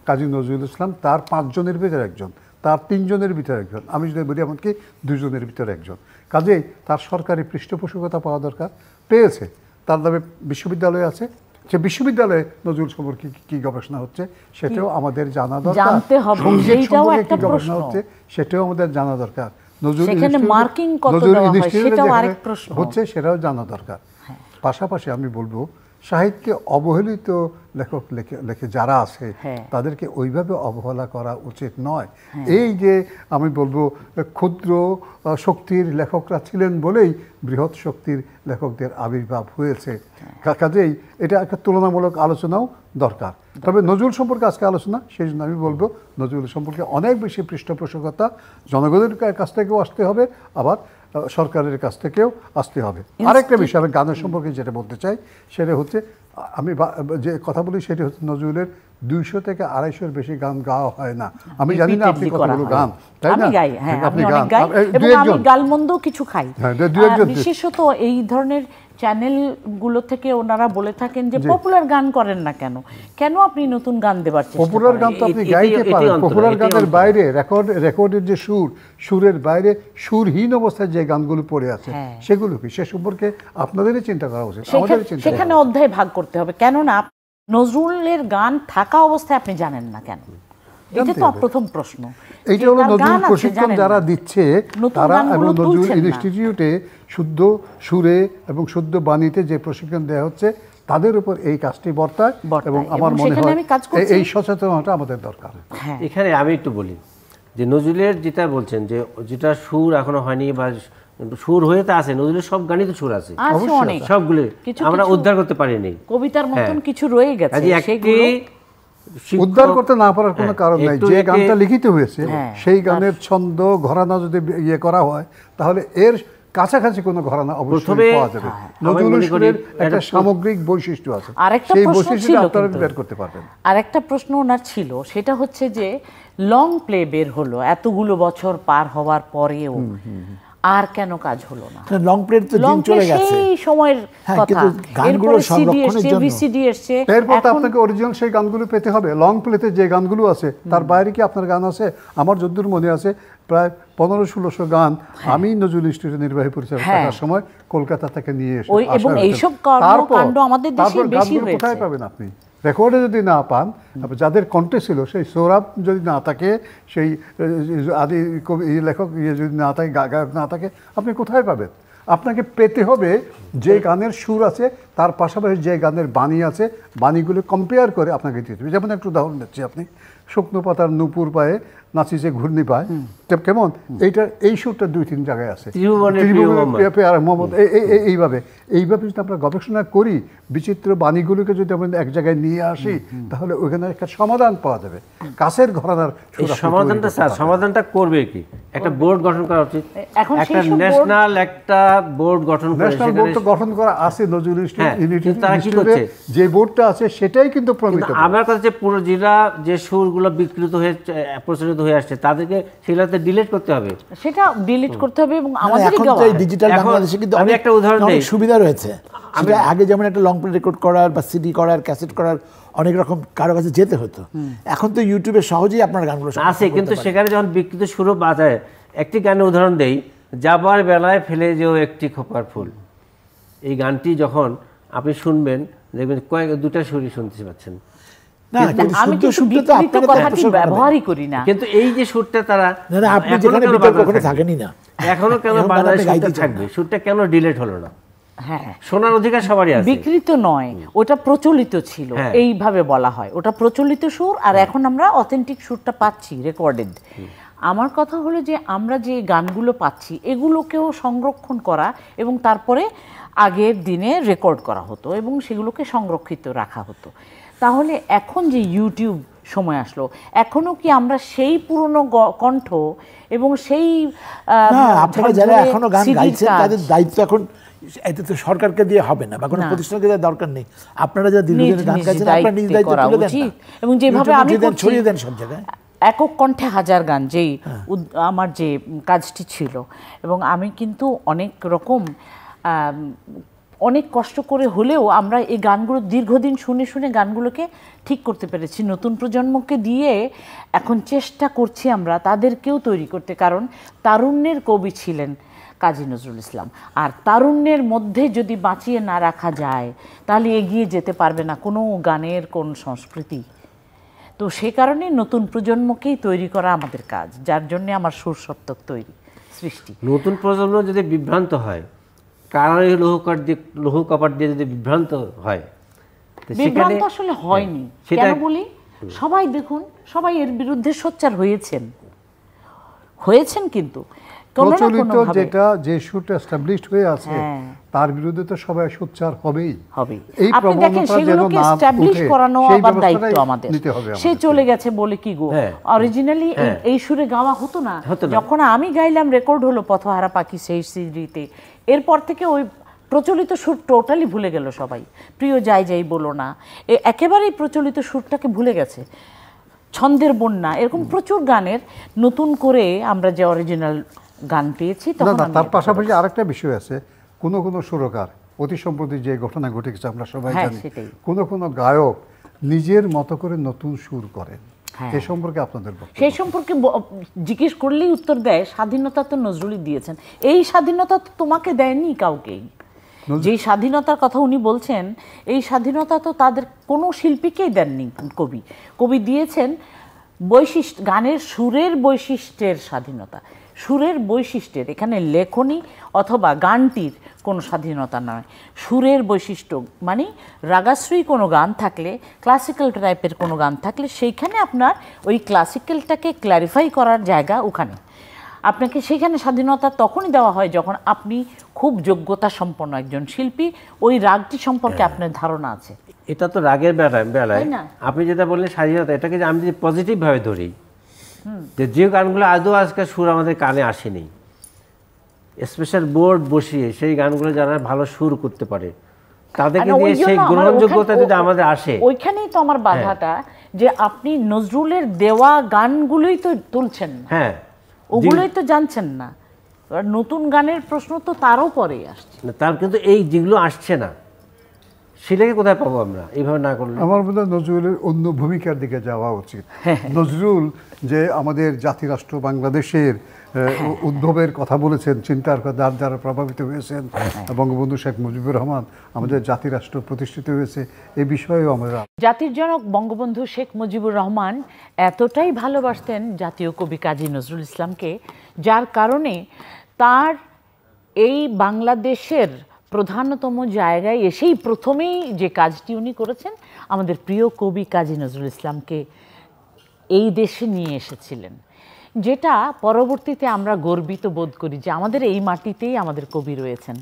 কাজী নজরুল ইসলাম তার 5 জনের ভিতরে একজন, তার 3 জনের ভিতরে একজন, আমি যদি বলি এমনকি 2 জনের ভিতরে একজন। কাজেই তার সরকারি পৃষ্ঠপোষকতা পাওয়া দরকার, পেয়েছে। তার নামে বিশ্ববিদ্যালয় আছে, সে বিশ্ববিদ্যালয়ে নজরুল সম্পর্কে কি গবেষণা হচ্ছে সেটাও আমাদের জানা দরকার। জানতে হবে, সেইটাও একটা প্রশ্ন হচ্ছে, সেটাও আমাদের জানা দরকার। নজরুল মার্কিং কত দেওয়া হয় সেটাও আরেক প্রশ্ন হচ্ছে, সেটাও জানা দরকার। পাশাপাশি আমি বলবো সাহিত্যে অবহেলিত লেখক লেখে যারা আছে তাদেরকে ওইভাবে অবহেলা করা উচিত নয়। এই যে আমি বলবো ক্ষুদ্র শক্তির লেখকরা ছিলেন বলেই বৃহৎ শক্তির লেখকদের আবির্ভাব হয়েছে। কাজেই এটা একটা তুলনামূলক আলোচনাও দরকার। তবে নজরুল সম্পর্কে আজকে আলোচনা, সেই জন্য আমি বলবো নজরুল সম্পর্কে অনেক বেশি পৃষ্ঠপোষকতা জনগণের কাছ থেকেও আসতে হবে, আবার সরকারের কাছ থেকেও আসতে হবে। আরেকটা বিষয় আমি গানের সম্পর্কে যেটা বলতে চাই সেটা হচ্ছে, আমি যে কথা বলি সেটা হচ্ছে নজরুলের 200 থেকে 250-এর বেশি গান গাওয়া হয় না। আমি জানি না আপনি কতগুলো গান, তাই না? আমি গাই, হ্যাঁ, আপনি আমি গান, অনেক গাই এবং আমি গালমন্দ কিছু খাই। বিশেষত এই ধরনের চ্যানেলগুলো থেকে ওনারা বলে থাকেন যে পপুলার গান করেন না কেন, কেন আপনি নতুন গান দেবার চেষ্টা করেন? পপুলার গান তো আপনি গাইতে পারেন, পপুলার গানের বাইরে রেকর্ডের যে সুরের বাইরে সুরহীন অবস্থায় যে গানগুলো পড়ে আছে সেগুলো কি, সে সম্পর্কে আপনাদেরই চিন্তা করা উচিত, আমাদেরই চিন্তা। সেখানে অধ্যায় ভাগ করতে হবে, কেননা নজরুলের গান থাকা অবস্থায় আপনি জানেন না কেন? এটা তো প্রথম প্রশ্ন। এইটা হলো নজরুল প্রশিক্ষণ যারা দিচ্ছে তারা এবং নজরুল ইনস্টিটিউটে শুদ্ধ সুরে এবং শুদ্ধ বাণীতে যে প্রশিক্ষণ দেওয়া হচ্ছে তাদের উপর এই কাজটি বর্তায় এবং আমার মনে হয় এই সচেতনতা আমাদের দরকার। এখানে আমি একটু বলি যে নজরুলের যেটা বলছেন যে যেটা সুর এখনো হয়নি বা সুর হয়ে তো আছে, নজরুলের সব গানই তো সুর আছে সবগুলো, আমরা উদ্ধার করতে পারিনি, কবিতার মতন কিছু রয়ে গেছে। উদ্ধার করতে না পারার কোনো কারণ নাই। যে গানটা লিখিত হয়েছে সেই গানের ছন্দ ঘরানা যদি ইয়ে করা হয় তাহলে এর কাছাকাছি কোনো ঘরানা অবশ্যই পাওয়া যাবে। নজরুলের একটা সামগ্রিক বৈশিষ্ট্য আছে, সেই বৈশিষ্ট্য আপনারা বের করতে পারবেন। আরেকটা প্রশ্ন ওনার ছিল, সেটা হচ্ছে যে লং প্লে বের হলো এতগুলো বছর পার হওয়ার পরেও আর কেন কাজ হলো না? লং প্লে তো দিন চলে গেছে, সেই সময়ের কথা। গানগুলো সংরক্ষণের জন্য ভিসিডি এসেছে, এরপর তো আপনাকে অরিজিনাল সেই গানগুলো পেতে হবে। লং প্লেতে যে গানগুলো আছে তার বাইরে কি আপনার গান আছে? আমার যদ্দূর মনে আছে প্রায় 1500-1600 গান আমি নজরুল ইনস্টিটিউটের নির্বাহী পরিচালক থাকার সময় কলকাতা থেকে নিয়ে এসে এবং এইসব কর্মকাণ্ড আমাদের দেশে বেশি হয়েছে। কোথায় পাবেন আপনি? রেকর্ডে যদি না পান, যাদের কণ্ঠে ছিল সেই সৌরভ যদি না থাকে, সেই আদি কবি লেখক যদি না থাকে, গায়ক না থাকে, আপনি কোথায় পাবেন? আপনাকে পেতে হবে যে গানের সুর আছে তার পাশাপাশি যে গানের বাণী আছে, বাণীগুলো কম্পেয়ার করে আপনাকে দিতে হবে। যেমন একটু উদাহরণ দিচ্ছি, আপনি শুকনো পাতার নূপুর পায়ে নাচিছে ঘূর্ণি পায়, কেমন এই সুরটা 2-3 জায়গায় আছে, এইভাবে যদি আমরা গবেষণা করি, বিচিত্র বাণীগুলোকে যদি আমরা এক জায়গায় নিয়ে আসি তাহলে ওখানে একটা সমাধান পাওয়া যাবে। কাছের ঘরানার সমাধানটা করবে কি? একটা বোর্ড গঠন করা উচিত, একটা ন্যাশনাল একটা বোর্ড গঠন করা। ন্যাশনাল বোর্ড তো গঠন করা আছে নজরুল ইনস্টিটিউটে, যে বোর্ডটা আছে সেটাই কিন্তু প্রমিত। আমার কাছে পুরো জেলা যে সুরগুলো বিকৃত হয়ে প্রচলিত হয়ে আসছে তাদেরকে সেগুলোতে ডিলিট করতে হবে, সেটা ডিলিট করতে হবে। এবং আমাদের ডিজিটাল বাংলাদেশে কিন্তু আমি একটা উদাহরণ দেই, সুবিধা রয়েছে। আগে যেমন একটা লং প্লে রেকর্ড করার বা সিডি করার, ক্যাসেট করার অনেক রকম কারো কাছে যেতে হতো, এখন তো ইউটিউবে সহজেই আপনার গানগুলো আছে। কিন্তু সেখানে যখন বিকৃত সুরও বাজায়, একটি গানের উদাহরণ দেই, যাবার বেলায় ফেলে যেও একটি খোপার ফুল। এই গানটি যখন আপনি শুনবেন দেখবেন দুটা সুরই শুনতে পাচ্ছেন, ব্যবহারই করি না। কিন্তু এই যে সুরটা তারা থাকেনি না, এখনো কেন বাংলাদেশে থাকবে? সুরটা কেন ডিলিট হলো না? হ্যাঁ, শোনার অধিকার সবারই আছে। বিকৃত নয়, ওটা প্রচলিত ছিল, এইভাবে বলা হয় ওটা প্রচলিত সুর, আর এখন আমরা অথেন্টিক সুরটা পাচ্ছি রেকর্ডেড। আমার কথা হলো যে আমরা যে গানগুলো পাচ্ছি এগুলোকেও সংরক্ষণ করা এবং তারপরে আগের দিনে রেকর্ড করা হতো এবং সেগুলোকে সংরক্ষিত রাখা হতো। তাহলে এখন যে ইউটিউব সময় আসলো, এখনো কি আমরা সেই পুরনো কণ্ঠ এবং সেই আপনারা যারা এখনো গান গাইছেন তাদের দায়িত্ব এখন এতে তো সরকারকে দিয়ে হবে না বা কোনো প্রতিষ্ঠানকে দেওয়ার দরকার নেই। আপনারা যারা দীর্ঘদিন গান গাইছেন আপনারা নিজ দায়িত্ব তুলে দেন এবং যেভাবে আমি ছড়িয়ে দেন সব জায়গায়। একক কণ্ঠে হাজার গান যেই আমার যে কাজটি ছিল, এবং আমি কিন্তু অনেক রকম অনেক কষ্ট করে হলেও আমরা এই গানগুলো দীর্ঘদিন শুনে শুনে গানগুলোকে ঠিক করতে পেরেছি। নতুন প্রজন্মকে দিয়ে এখন চেষ্টা করছি আমরা তাদেরকেও তৈরি করতে, কারণ তারুণ্যের কবি ছিলেন কাজী নজরুল ইসলাম, আর তারুণ্যের মধ্যে যদি বাঁচিয়ে না রাখা যায় তাহলে এগিয়ে যেতে পারবে না কোনো গানের কোন সংস্কৃতি। তো সে কারণে নতুন প্রজন্মকেই তৈরি করা আমাদের কাজ, যার জন্য আমার সুর সপ্তক তৈরি সৃষ্টি। নতুন প্রজন্ম যদি বিভ্রান্ত হয়, কারণ লৌহ কপাট দিয়ে যদি বিভ্রান্ত হয়, বিভ্রান্ত আসলে হয়নি কেন বলি, সবাই দেখুন সবাই এর বিরুদ্ধে সোচ্চার হয়েছেন কিন্তু প্রচলিত যেটা যে সুরটা এস্টাবলিশড হয়ে আছে তার বিরুদ্ধে তো সবাই সোচ্চার হবেই। এই প্রবণতা যেন না এস্টাবলিশ করানো আবার দায়িত্ব আমাদের। সে চলে গেছে বলে কি গো, অরিজিনালি এই সুরে গাওয়া হতো না। যখন আমি গাইলাম রেকর্ড হলো পথহারা পাখি সেই সিডিতে, এরপর থেকে ওই প্রচলিত সুর টোটালি ভুলে গেল সবাই। প্রিয় যাই যাই বলো না, একেবারেই প্রচলিত সুরটাকে ভুলে গেছে। ছন্দের বন্যা, এরকম প্রচুর গানের নতুন করে আমরা যে অরিজিনাল গান পেয়েছি। তখন তার পাশাপাশি আরেকটা বিষয় আছে, কোনো কোনো সুরকার, অতি সম্প্রতি যে ঘটনা ঘটে গেছে আমরা সবাই জানি, কোনো কোনো গায়ক নিজের মতো করে নতুন সুর করেন। এই সম্পর্কে আপনাদের বক্তব্য? সেই সম্পর্কে জিজ্ঞেস করলেই উত্তর দেয়, স্বাধীনতা তো নজরুলই দিয়েছেন, এই স্বাধীনতা তো তোমাকে দেয়নি কাউকেই। যেই স্বাধীনতার কথা উনি বলছেন, এই স্বাধীনতা তো তাদের কোনো শিল্পীকেই দেননি কবি। কবি দিয়েছেন বৈশিষ্ট্য, গানের সুরের বৈশিষ্ট্যের স্বাধীনতা, সুরের বৈশিষ্ট্যের। এখানে লেখনী অথবা গানটির কোনো স্বাধীনতা নয়, সুরের বৈশিষ্ট্য। মানে রাগাশ্রয়ী কোনো গান থাকলে, ক্লাসিক্যাল টাইপের কোনো গান থাকলে, সেইখানে আপনার ওই ক্লাসিক্যালটাকে ক্ল্যারিফাই করার জায়গা ওখানে। আপনাকে সেখানে স্বাধীনতা তখনই দেওয়া হয় যখন আপনি খুব যোগ্যতা সম্পন্ন একজন শিল্পী, ওই রাগটি সম্পর্কে আপনার ধারণা আছে। এটা তো রাগের বেলায় আপনি যেটা বললেন স্বাধীনতা, এটাকে আমি যদি পজিটিভভাবে ধরি, যে গানগুলো আদৌ আজকাল সুর আমাদের কানে আসেনি, স্পেশাল বোর্ড বসিয়ে সেই গানগুলো যারা ভালো সুর করতে পারে তাদেরকে দিয়ে সেই গ্রহণযোগ্যতা যদি আমাদের আসে। ওইখানেই তো আমার বাধাটা, যে আপনি নজরুলের দেওয়া গানগুলোই তো তুলছেন না, হ্যাঁ ওগুলোই তো জানছেন না। নতুন গানের প্রশ্ন তো তারও পরেই আসছে, তার কিন্তু এই যেগুলো আসছে না সেটাকে কোথায় পাবো আমরা এইভাবে না করলে? আমার মনে হয় নজরুলের অন্য ভূমিকার দিকে যাওয়া উচিত। নজরুল যে আমাদের জাতিরাষ্ট্র বাংলাদেশের উদ্ভবের কথা বলেছেন, চিন্তার দ্বারা প্রভাবিত হয়েছেন বঙ্গবন্ধু শেখ মুজিবুর রহমান, আমাদের জাতিরাষ্ট্র প্রতিষ্ঠিত হয়েছে, এই বিষয়েও আমরা। জাতির জনক বঙ্গবন্ধু শেখ মুজিবুর রহমান এতটাই ভালোবাসতেন জাতীয় কবি কাজী নজরুল ইসলামকে, যার কারণে তার এই বাংলাদেশের প্রধানতম জায়গায় এসেই প্রথমেই যে কাজটি উনি করেছেন, আমাদের প্রিয় কবি কাজী নজরুল ইসলামকে এই দেশে নিয়ে এসেছিলেন, যেটা পরবর্তীতে আমরা গর্বিত বোধ করি যে আমাদের এই মাটিতেই আমাদের কবি রয়েছেন।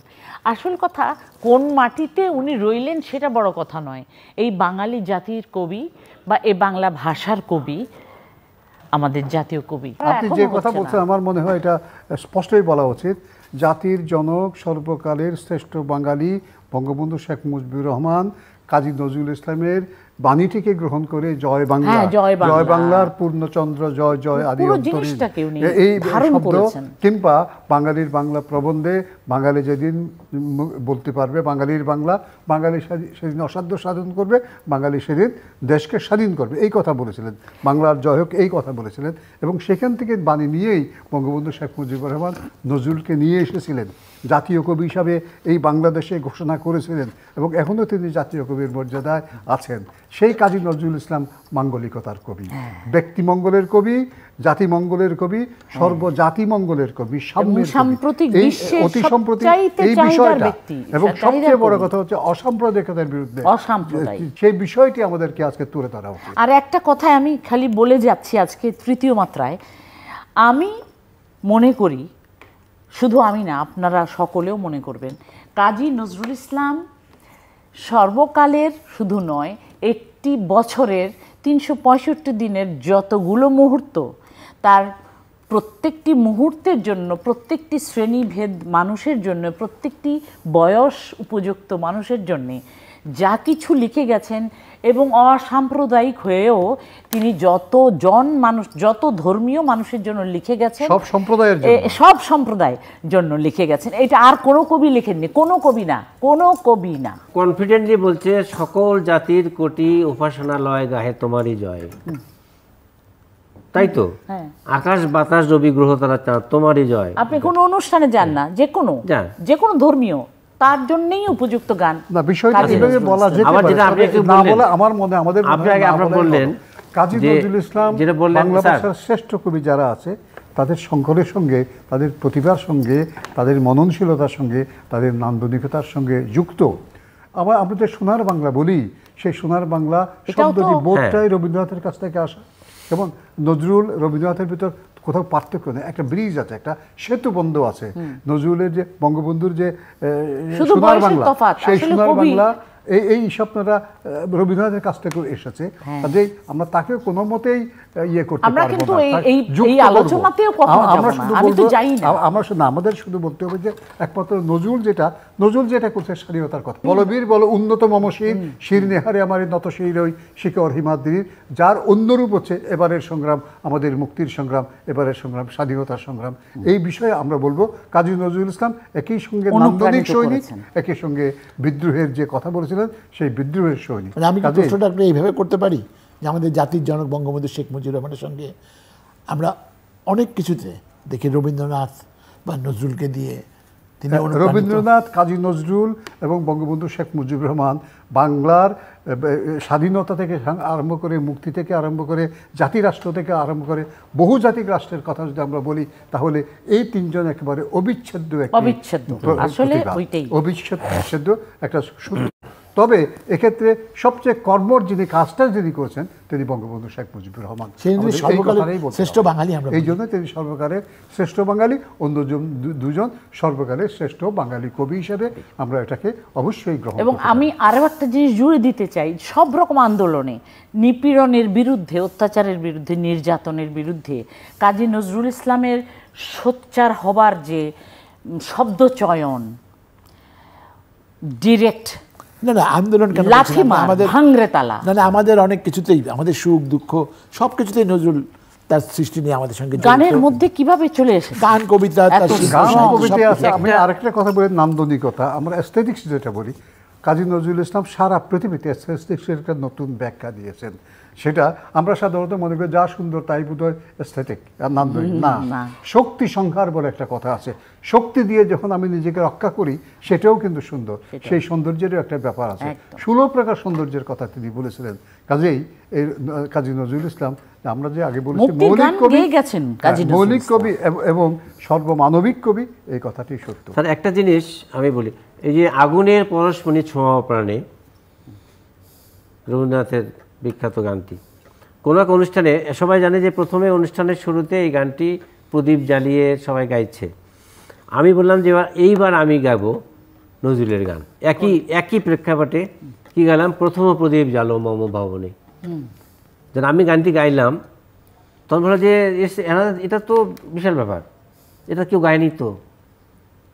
আসল কথা, কোন মাটিতে উনি রইলেন সেটা বড় কথা নয়, এই বাঙালি জাতির কবি বা এই বাংলা ভাষার কবি আমাদের জাতীয় কবি। আপনি যে কথা বলছেন আমার মনে হয় এটা স্পষ্টই বলা উচিত, জাতির জনক সর্বকালের শ্রেষ্ঠ বাঙালি বঙ্গবন্ধু শেখ মুজিবুর রহমান কাজী নজরুল ইসলামের বাণীটিকে গ্রহণ করে জয় বাংলা, জয় বাংলার পূর্ণচন্দ্র জয় জয় আদি অন্তরীণ, এই শব্দ কিংবা বাঙালির বাংলা প্রবন্ধে বাঙালি যেদিন বলতে পারবে বাঙালির বাংলা, বাঙালি সেদিন অসাধ্য সাধন করবে, বাঙালি সেদিন দেশকে স্বাধীন করবে, এই কথা বলেছিলেন। বাংলার জয় হোক এই কথা বলেছিলেন, এবং সেখান থেকে বাণী নিয়েই বঙ্গবন্ধু শেখ মুজিবুর রহমান নজরুলকে নিয়ে এসেছিলেন, জাতীয় কবি হিসাবে এই বাংলাদেশে ঘোষণা করেছিলেন, এবং এখনও তিনি জাতীয় কবির মর্যাদায় আছেন। সেই কাজী নজরুল ইসলাম মাঙ্গলিকতার কবি, ব্যক্তিমঙ্গলের কবি, জাতিমঙ্গলের কবি, সর্বজাতিমঙ্গলের কবি, অতি সম্প্রতি এই বিষয়টা, এবং সবচেয়ে বড় কথা হচ্ছে অসাম্প্রদায়িকতার বিরুদ্ধে সেই বিষয়টি আমাদেরকে আজকে তুলে ধরা উচিত। আর একটা কথায় আমি খালি বলে যাচ্ছি আজকে তৃতীয় মাত্রায়, আমি মনে করি, শুধু আমি না, আপনারা সকলেও মনে করবেন, কাজী নজরুল ইসলাম সর্বকালের শুধু নয়, একটি বছরের 365 দিনের যতগুলো মুহূর্ত, তার প্রত্যেকটি মুহূর্তের জন্য, প্রত্যেকটি শ্রেণীভেদ মানুষের জন্য, প্রত্যেকটি বয়স উপযুক্ত মানুষের জন্যে যা কিছু লিখে গেছেন, এবং অসাম্প্রদায়িক হয়েও তিনি যতজন মানুষ, যত ধর্মীয় মানুষের জন্য লিখে গেছেন, সব সম্প্রদায়ের জন্য লিখে গেছেন, এটা আর কোনো কবি লিখেননি, কোনো কবি না। কনফিডেন্টলি বলছে, সকল জাতির কোটি উপাসনালয় গাহে তোমারই জয়, তাই তো? আকাশ বাতাস রবি গ্রহ তারা তোমারই জয়। আপনি কোনো অনুষ্ঠানে যান না, যে কোনো ধর্মীয়, তার জন্যই উপযুক্ত গান। না, বিষয়টা এভাবে বলা যেতে পারে, না বলে আমার মনে, আমাদের আপনি বললেন কাজী নজরুল ইসলাম বাংলা ভাষার শ্রেষ্ঠ কবি যারা আছে, তাদের সংকটের সঙ্গে, তাদের প্রতিভার সঙ্গে, তাদের মননশীলতার সঙ্গে, তাদের নান্দনিকতার সঙ্গে যুক্ত। আমরা যে সোনার বাংলা বলি, সেই সোনার বাংলা শব্দটি বোধটাই রবীন্দ্রনাথের কাছ থেকে আসা, এবং নজরুল রবীন্দ্রনাথের ভিতর কোথাও পার্থক্য নেই, একটা ব্রিজ আছে, একটা সেতু বন্ধ আছে। নজরুলের যে বঙ্গবন্ধুর যে সোনার বাংলা, সেই সোনার বাংলা এই স্বপ্নটা রবীন্দ্রনাথের কাছ থেকে এসেছে। কাজেই আমরা তাকে কোনো মতেই ইয়ে করতে আমরা পারবো কিন্তু না, এই আলোচনাতেও কখনো যাব না, আমি তো যাই না। আমরা শুধু আমাদের শুধু বলতে হবে যে একমাত্র নজরুল যেটা করছে স্বাধীনতার কথা, বলবীর বল উন্নত মমশির শির নেহারে আমার নত শির ওই শিকর হিমাদ্রির, যার অন্যরূপ হচ্ছে এবারের সংগ্রাম আমাদের মুক্তির সংগ্রাম, এবারের সংগ্রাম স্বাধীনতার সংগ্রাম। এই বিষয়ে আমরা বলবো কাজী নজরুল ইসলাম একই সঙ্গে নান্দনিক সৈনিক, একই সঙ্গে বিদ্রোহের যে কথা বলেছিলেন সেই বিদ্রোহের সৈনিক। আমি কি প্রশ্নটা আপনি এইভাবে করতে পারি যে আমাদের জাতির জনক বঙ্গবন্ধু শেখ মুজিবুর রহমানের সঙ্গে আমরা অনেক কিছুতে দেখি রবীন্দ্রনাথ বা নজরুলকে দিয়ে রবীন্দ্রনাথ, কাজী নজরুল এবং বঙ্গবন্ধু শেখ মুজিবুর রহমান বাংলার স্বাধীনতা থেকে আরম্ভ করে, মুক্তি থেকে আরম্ভ করে, জাতিরাষ্ট্র থেকে আরম্ভ করে বহুজাতিক রাষ্ট্রের কথা যদি আমরা বলি, তাহলে এই তিনজন একেবারে অবিচ্ছেদ্য একটা সূত্র। তবে এক্ষেত্রে সবচেয়ে কর্মর যিনি কাজটা যিনি করেছেন তিনি বঙ্গবন্ধু শেখ মুজিবুর রহমান, শ্রেষ্ঠ বাঙালি। এই জন্য তিনি সর্বকালের শ্রেষ্ঠ বাঙালি, অন্য দুজন সর্বকালের শ্রেষ্ঠ বাঙালি কবি হিসেবে আমরা এটাকে অবশ্যই গ্রহণ। এবং আমি আরও একটা জিনিস জুড়ে দিতে চাই, সব রকম আন্দোলনে, নিপীড়নের বিরুদ্ধে, অত্যাচারের বিরুদ্ধে, নির্যাতনের বিরুদ্ধে কাজী নজরুল ইসলামের সোচ্চার হবার যে শব্দচয়ন, ডিরেক্ট আন্দোলন আমাদের অনেক কিছুতেই, আমাদের সুখ দুঃখ সবকিছুতেই নজরুল তার সৃষ্টি নিয়ে আমাদের সঙ্গে গানের মধ্যে কিভাবে চলে এসেছে, গান কবিতা। আমি আরেকটা কথা বলি, নান্দনিকতা, আমরা এস্থেটিক্স যেটা বলি, কাজী নজরুল ইসলাম সারা পৃথিবীতে এস্থেটিক্সের একটা নতুন ব্যাখ্যা দিয়েছেন। সেটা আমরা সাধারণত মনে করি যা সুন্দর তাই বোধহয় এস্থেটিক আর নান্দনিক না। শক্তি সংহার বলে একটা কথা আছে, শক্তি দিয়ে যখন আমি নিজেকে রক্ষা করি সেটাও কিন্তু সুন্দর, সেই সৌন্দর্যেরও একটা ব্যাপার আছে। 16 প্রকার সৌন্দর্যের কথা তিনি বলেছিলেন। কাজেই এই কাজী নজরুল ইসলাম, আমরা যে আগে বলেছি মৌলিক কবি এবং সর্বমানবিক কবি, এই কথাটি সত্য। স্যার একটা জিনিস আমি বলি, এই যে আগুনের পরশমণি ছোঁয়া প্রাণে, রবীন্দ্রনাথের বিখ্যাত গানটি, কোনো এক অনুষ্ঠানে সবাই জানে যে প্রথমে অনুষ্ঠানের শুরুতে এই গানটি প্রদীপ জ্বালিয়ে সবাই গাইছে। আমি বললাম যে এইবার আমি গাবো নজরুলের গান, একই প্রেক্ষাপটে কি গাইলাম, প্রথম প্রদীপ জ্বালো মম ভবনে। যখন আমি গানটি গাইলাম তখন বলল যে এটা তো বিশাল ব্যাপার, এটা কেউ গায়নি, তো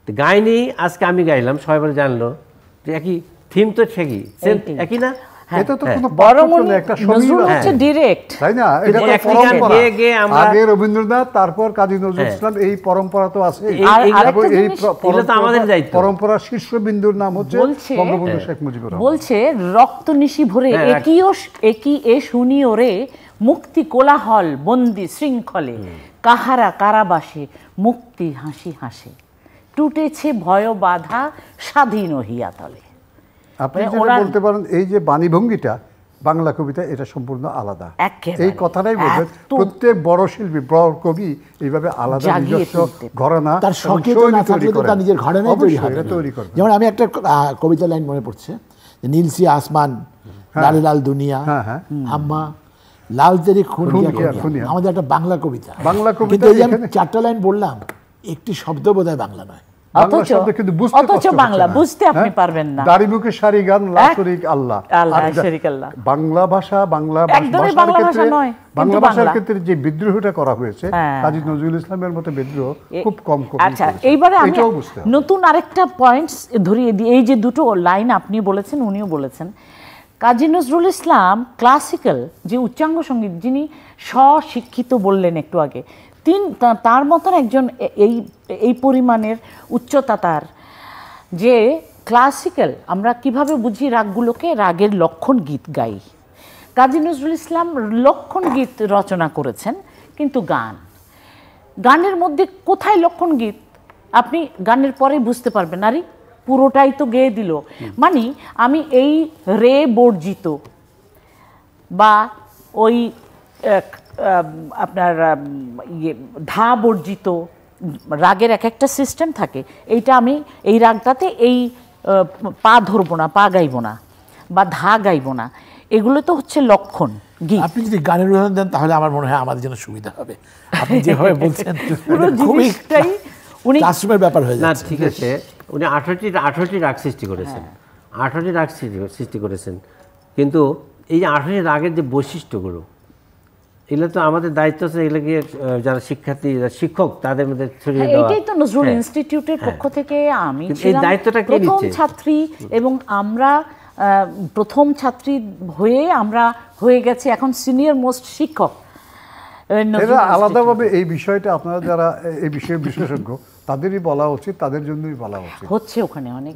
গায়নি, আজকে আমি গাইলাম, সবাই বলে জানলো যে একই থিম তো ঠিকই, একই না। এটা তো কোনো একটা ডিরেক্ট, তাই না? এটা তো পরম্পরা, আগে রবীন্দ্রনাথ, তারপর কাজী নজরুল ইসলাম, এই পরম্পরা তো আছে। এই পরম্পরার শীর্ষবিন্দুর নাম হচ্ছে বঙ্গবন্ধু শেখ মুজিবুর রহমান। বলছে রক্ত নিশি ভরে একই এ শুনি ওরে, মুক্তি কোলাহল বন্দি শৃঙ্খলে, কাহারা কারাবাসে মুক্তি হাসি হাসে, টুটেছে ভয় বাধা স্বাধীন হইয়া তলে। আপনি যেটা বলতে পারেন, এই যে বাণীভঙ্গিটা বাংলা কবিতা, এটা সম্পূর্ণ আলাদা। এই কথাটাই বলবেন, প্রত্যেক বড় শিল্পী, বড় কবি এইভাবে আলাদা নিজস্ব ঘরানা, তার নিজের ঘরানায় তৈরি করে। যেমন আমি একটা কবিতা লাইন মনে পড়ছে, নীলসি আসমান, লাল লাল দুনিয়া, আম্মা লাল তেরি খুন, আমাদের একটা বাংলা কবিতা। কিন্তু এই আমি 4টা লাইন বললাম, একটি শব্দ বোধহয় বাংলা নয়, অথচ বাংলা বুঝতে আপনি পারবেন না। দাড়িমুখে সারি গান, লাশরিক আল্লাহ, বাংলা ভাষা, বাংলা ভাষার ক্ষেত্রে যে বিদ্রোহটা করা হয়েছে, কাজী নজরুল ইসলামের মতো বিদ্রোহ খুব কম কম। আচ্ছা, এইবারে আমি নতুন আরেকটা পয়েন্টস ধরিয়ে দিই। এই যে দুটো লাইন আপনি বলেছেন, উনিও বলেছেন, কাজী নজরুল ইসলাম ক্লাসিক্যাল যে উচ্চাঙ্গ সঙ্গীত, যিনি স্বশিক্ষিত বললেন একটু আগে, তার মতন একজন এই পরিমাণের উচ্চতা তার, যে ক্লাসিক্যাল আমরা কিভাবে বুঝি রাগগুলোকে, রাগের লক্ষণ গীত গাই। কাজী নজরুল ইসলাম লক্ষণ গীত রচনা করেছেন, কিন্তু গানের মধ্যে কোথায় লক্ষণ গীত আপনি গানের পরে বুঝতে পারবেন, আরে পুরোটাই তো গেয়ে দিল। মানে আমি এই রে বর্জিত বা ওই আপনার ধা বর্জিত রাগের এক একটা সিস্টেম থাকে, এইটা আমি এই রাগটাতে এই পা ধরবো না, পা গাইবো না বা ধা গাইবো না, এগুলো তো হচ্ছে লক্ষণ গীত। আপনি যদি গানের উদাহরণ দেন তাহলে আমার মনে হয় আমাদের জন্য সুবিধা হবে। আপনি যেভাবে বলছেন পুরো জিনিসটাই উনি ক্লাসরুমের ব্যাপার হয়ে যাচ্ছে। ঠিক আছে, উনি 18টি রাগ সৃষ্টি করেছেন। 18টি রাগ সৃষ্টি করেছেন, কিন্তু এই যে 18টি রাগের যে বৈশিষ্ট্যগুলো, এগুলো তো আমাদের দায়িত্ব আছে এগুলোকে যারা শিক্ষার্থী শিক্ষক তাদের মধ্যে ছড়িয়ে দেওয়া। এটাই তো নজরুল ইনস্টিটিউটের পক্ষ থেকে আমি এই দায়িত্বটা কে প্রথম নিচ্ছে? ছাত্রী, এবং আমরা প্রথম ছাত্রী হয়ে আমরা হয়ে গেছি এখন সিনিয়র মোস্ট শিক্ষক। এরা আলাদাভাবে এই বিষয়টা আপনারা যারা এই বিষয়ে বিশেষজ্ঞ তাদেরই বলা উচিত, তাদের জন্যই বলা উচিত। হচ্ছে ওখানে অনেক,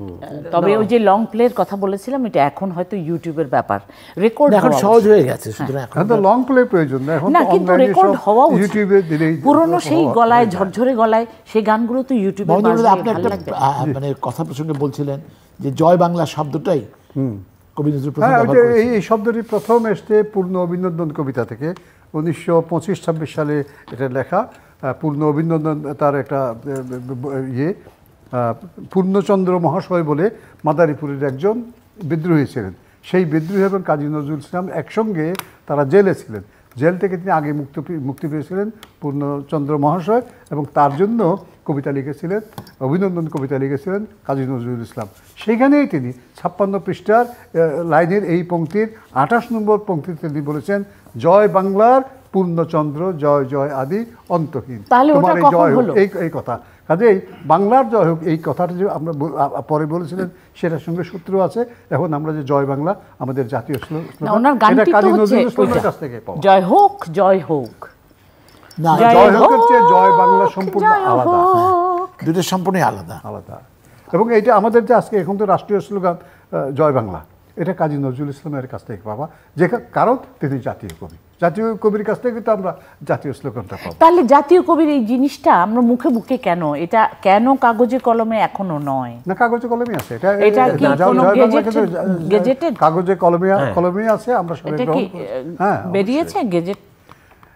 তবে ওই যে লং প্লের কথা বলেছিলাম, এটা এখন হয়তো ইউটিউবের ব্যাপার, রেকর্ড এখন সহজ হয়ে গেছে, সুতরাং এখন এখন তো লং প্লে প্রয়োজন না, এখন না, তো কিন্তু অনলাইনে রেকর্ড হওয়া সব উচিত। ইউটিউবে দিলেই পুরনো সেই গলায়, ঝরঝরে গলায় সেই গানগুলো তো ইউটিউবে মহেন্দ্রনাথ, আপনি ভালো একটা লাগবে। মানে কথা প্রসঙ্গে বলছিলেন যে জয় বাংলা শব্দটাই কবি নজরুল প্রথম হ্যাঁ, ব্যবহার করেছেন। এই শব্দটি প্রথম এসছে পূর্ণ অভিনন্দন কবিতা থেকে, 1925-26 সালে এটা লেখা। পূর্ণ অভিনন্দন তার একটা পূর্ণচন্দ্র মহাশয় বলে মাদারীপুরের একজন বিদ্রোহী ছিলেন। সেই বিদ্রোহী এবং কাজী নজরুল ইসলাম একসঙ্গে তারা জেলে ছিলেন। জেল থেকে তিনি আগে মুক্তি পেয়েছিলেন পূর্ণচন্দ্র মহাশয়, এবং তার জন্য কবিতা লিখেছিলেন, অভিনন্দন কবিতা লিখেছিলেন কাজী নজরুল ইসলাম। সেইখানেই তিনি 56 পৃষ্ঠার লাইনের এই পংক্তির 28 নম্বর পংক্তিতে তিনি বলেছেন, জয় বাংলার পূর্ণচন্দ্র জয় জয় আদি অন্তহীন, তোমার এই জয় হোক, এই কথা। কাজেই বাংলার জয় হোক এই কথাটা যে আমরা পরে বলেছিলেন সেটার সঙ্গে সূত্র আছে। এখন আমরা যে জয় বাংলা আমাদের জাতীয় স্লোগান, এটা কাজী নজরুল ইসলামের কাছ থেকে পাওয়া। জয় হোক, জয় হোক না, জয় হোকের চেয়ে জয় বাংলা সম্পূর্ণ আলাদা, দুটো সম্পূর্ণই আলাদা আলাদা। এবং এইটা আমাদের যে আজকে এখন তো রাষ্ট্রীয় স্লোগান জয় বাংলা, এটা কাজী নজরুল ইসলামের কাছ থেকে পাওয়া, যে কারণ তিনি জাতীয় কবি। জাতীয় কবির কাছ থেকে তো আমরা জাতীয় স্লোগানটা পাবো। তাহলে জাতীয় কবির এই জিনিসটা আমরা মুখে মুখে কেন, এটা কেন কাগজে কলমে এখনো নয়? না, কাগজে কলমে আছে, এটা কি কোনো গেজেটেড? কাগজে কলমে আছে, আমরা সবাই গ্রহণ করি। হ্যাঁ, বেরিয়েছে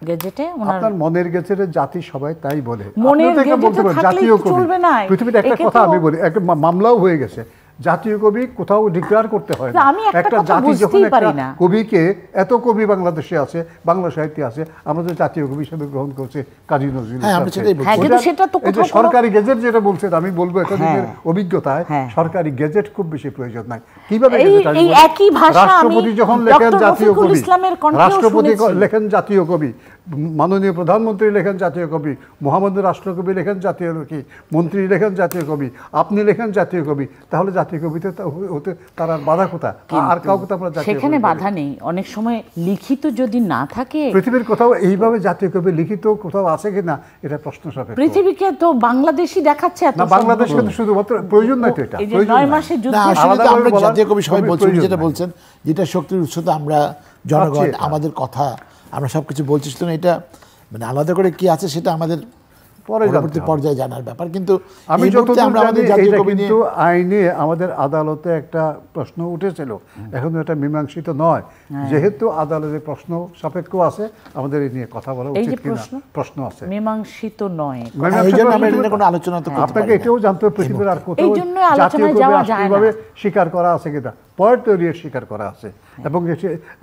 গেজেটে। আপনার মনের গেজেটে জাতি সবাই তাই বলে, মনের গেজেটে জাতীয় কবি চলবে না। পৃথিবীর একটা কথা আমি বলি, একটা মামলাও হয়ে গেছে, জাতীয় কবি কোথাও ডিক্লেয়ার করতে হয় না। একটা জাতি যখন একটা কবিকে, এত কবি বাংলাদেশে আছে, বাংলা সাহিত্যে আছে, আমরা তো জাতীয় কবি হিসেবে গ্রহণ করছে কাজী নজরুল ইসলাম। সরকারি গেজেট যেটা বলছেন, আমি বলবো এতদিনের অভিজ্ঞতায় সরকারি গেজেট খুব বেশি প্রয়োজন নাই। কিভাবে রাষ্ট্রপতি যখন লেখেন জাতীয় কবি, রাষ্ট্রপতি লেখেন জাতীয় কবি, মাননীয় প্রধানমন্ত্রী লেখেন জাতীয় কবি, মহামান্য রাষ্ট্রকবি লেখেন জাতীয় কবি, মন্ত্রী লেখেন জাতীয় কবি, আপনি লেখেন জাতীয় কবি, তাহলে জাতীয় কবিতে হতে তার আর বাধা কোথা? আর কাউকে তো আমরা সেখানে বাধা নেই। অনেক সময় লিখিত যদি না থাকে, পৃথিবীর কোথাও এইভাবে জাতীয় কবি লিখিত কোথাও আছে কিনা এটা প্রশ্ন সাপেক্ষ। পৃথিবীকে তো বাংলাদেশি দেখাচ্ছে এত, না বাংলাদেশ কিন্তু শুধুমাত্র প্রয়োজন নাই তো, এটা প্রয়োজন না। আমরা জাতীয় কবি সবাই বলছেন, যেটা বলছেন, যেটা শক্তির উৎস তো আমরা জনগণ, আমাদের কথা আমরা সবকিছু বলছি, সুতরাং এটা মানে আলাদা করে কি আছে সেটা আমাদের পরবর্তী পর্যায়ে জানার ব্যাপার। কিন্তু আমি যতদূর জানি এটা কিন্তু আইনে আমাদের আদালতে একটা প্রশ্ন উঠেছিল, এখনো এটা মীমাংসিত নয়। যেহেতু আদালতের প্রশ্ন সাপেক্ষ আছে, আমাদের এই নিয়ে কথা বলা উচিত কিনা প্রশ্ন আছে, মীমাংসিত নয়। কোনো আলোচনা তো আপনাকে এটাও জানতে হবে পৃথিবীর আর কোথাও জাতীয় কবি রাষ্ট্রীয়ভাবে স্বীকার করা আছে কিনা। পয়েন্ট তৈরি স্বীকার করা আছে, এবং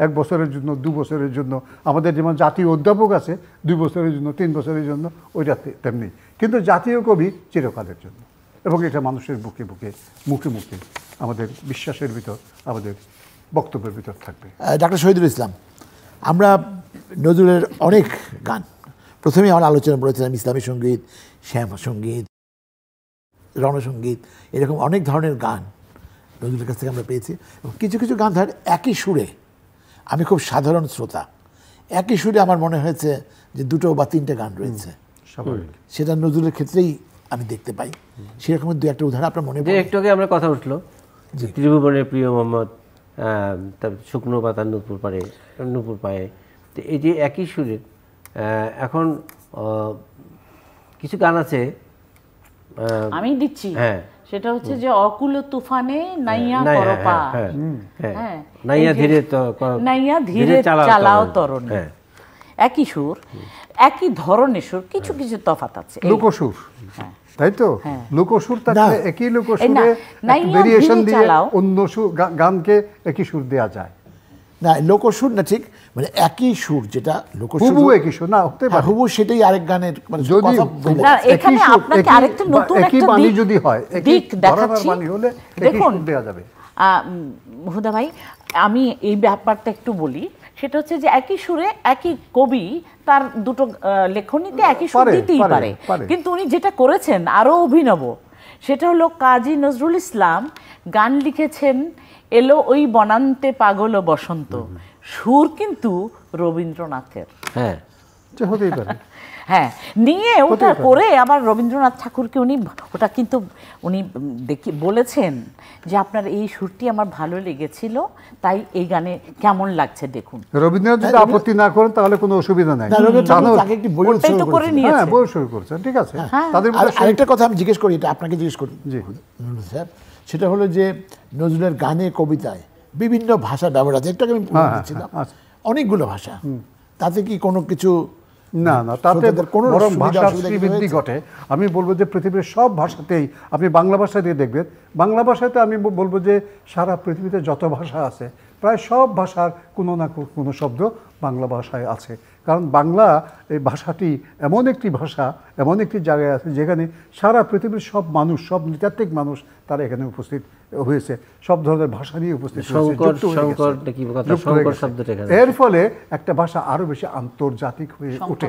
1 বছরের জন্য 2 বছরের জন্য, আমাদের যেমন জাতীয় অধ্যাপক আছে 2 বছরের জন্য 3 বছরের জন্য, ওইটা তেমনি। কিন্তু জাতীয় কবি চিরকালের জন্য, এবং এটা মানুষের বুকে বুকে মুখে মুখে আমাদের বিশ্বাসের ভিতর, আমাদের বক্তব্যের ভিতর থাকবে। ডক্টর শহীদুল ইসলাম, আমরা নজরুলের অনেক গান, প্রথমেই আমরা আলোচনা করেছিলাম ইসলামী সঙ্গীত, শ্যামা সঙ্গীত, রণসঙ্গীত, এরকম অনেক ধরনের গান নজরুলের কাছ থেকে আমরা পেয়েছি। এবং কিছু কিছু গান ধর একই সুরে, আমি খুব সাধারণ শ্রোতা, একই সুরে আমার মনে হয়েছে যে 2 বা 3টে গান রয়েছে, সেটা নজরুলের ক্ষেত্রেই আমি দেখতে পাই। সেরকম 2-1টা উদাহরণ আপনার মনে পড়ে? একটু আগে আমরা কথা উঠলো যে ত্রিভুবনের প্রিয় মোহাম্মদ, তারপর শুকনো পাতা নূপুর পায়ে, তো এই যে একই সুরে। এখন কিছু গান আছে আমি দিচ্ছি, সেটা হচ্ছে যে অকুল তুফানে নাইয়া করপা, নাইয়া ধীরে চালাও তরুণ। একই সুর, একই ধরনের সুর, কিছু কিছু তফাৎ আছে। লোকসুর, তাই তো? লোকসুর থাকলে একই লোকসুরে ভেরিয়েশন দিয়ে অন্য গানকে একই সুর দেওয়া যায় না। লোকসুর না, ঠিক মানে একই সুর, যেটা লোকসুর হুবহু একই সুর না হতে পারে, হুবহু সেটাই আরেক গানের মানে যদি এখানে আপনাকে আরেকটা নতুন একটা বাণী যদি হয়, একই ধরনের বাণী হলে একই সুর দেওয়া যাবে। হুদা ভাই, আমি এই ব্যাপারটা একটু বলি। সেটা হচ্ছে যে একই সুরে একই কবি তার দুটো লেখনীতে একই সুর দিতেই পারে, কিন্তু উনি যেটা করেছেন আরও অভিনব। সেটা হলো কাজী নজরুল ইসলাম গান লিখেছেন এলো ওই বনান্তে পাগল বসন্ত, সুর কিন্তু রবীন্দ্রনাথের। হ্যাঁ, হতেই পারে। হ্যাঁ, নিয়ে ওটা করে আবার রবীন্দ্রনাথ ঠাকুরকে উনি ওটা কিন্তু উনি বলেছেন যে আপনার এই সুরটি আমার ভালো লেগেছিল, তাই এই গানে কেমন লাগছে দেখুন। রবীন্দ্রনাথ যদি আপত্তি না করেন তাহলে কোনো অসুবিধা নাই। বই শুরু করছেন, ঠিক আছে। আরেকটা কথা আমি জিজ্ঞেস করি, এটা আপনাকে জিজ্ঞেস করি স্যার, সেটা হলো যে নজরুলের গানে কবিতায় বিভিন্ন ভাষা ব্যবহার আছে। একটু আমি বলছিলাম অনেকগুলো ভাষা, তাতে কি কোনো কিছু না, তাতে বরং ভাষার শ্রীবৃদ্ধি ঘটে। আমি বলবো যে পৃথিবীর সব ভাষাতেই, আপনি বাংলা ভাষা দিয়ে দেখবেন, বাংলা ভাষাতে আমি বলবো যে সারা পৃথিবীতে যত ভাষা আছে প্রায় সব ভাষার কোনো না কোনো শব্দ বাংলা ভাষায় আছে। কারণ বাংলা এই ভাষাটি এমন একটি ভাষা, এমন একটি জায়গায় আছে যেখানে সারা পৃথিবীর সব মানুষ, সব নৃতাত্ত্বিক মানুষ তারা এখানে উপস্থিত হয়েছে, সব ধরনের ভাষা নিয়ে উপস্থিত হয়েছে। এর ফলে একটা ভাষা আরো বেশি আন্তর্জাতিক হয়ে ওঠে।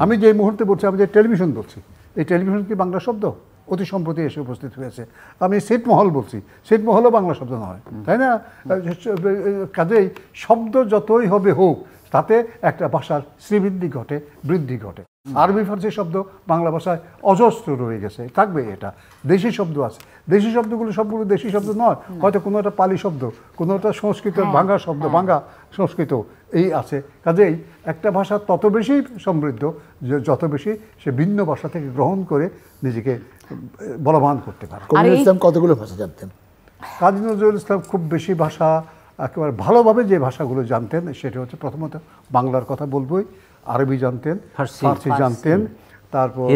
আমি যে মুহূর্তে বলছি, আমি যে টেলিভিশন বলছি, এই টেলিভিশন কি বাংলা শব্দ? অতি সম্প্রতি এসে উপস্থিত হয়েছে। আমি ছিটমহল বলছি, ছিটমহলও বাংলা শব্দ নয়, তাই না? কাজেই শব্দ যতই হবে হোক, তাতে একটা ভাষার শ্রীবৃদ্ধি ঘটে, বৃদ্ধি ঘটে। আরবি ফার্সি শব্দ বাংলা ভাষায় অজস্র রয়ে গেছে, থাকবে। এটা দেশি শব্দ আছে, দেশি শব্দগুলো সবগুলো দেশি শব্দ নয়, হয়তো কোনো একটা পালি শব্দ, কোনো একটা সংস্কৃতের ভাঙা শব্দ, ভাঙা সংস্কৃত এই আছে। কাজেই একটা ভাষা তত বেশি সমৃদ্ধ যত বেশি সে ভিন্ন ভাষা থেকে গ্রহণ করে নিজেকে বলবান করতে পারে। কতগুলো ভাষা জানতেন কাজী নজরুল ইসলাম? খুব বেশি ভাষা একেবারে ভালোভাবে যে ভাষাগুলো জানতেন সেটা হচ্ছে প্রথমত বাংলার কথা বলবোই, আরবি জানতেন, ফার্সি জানতেন, তারপর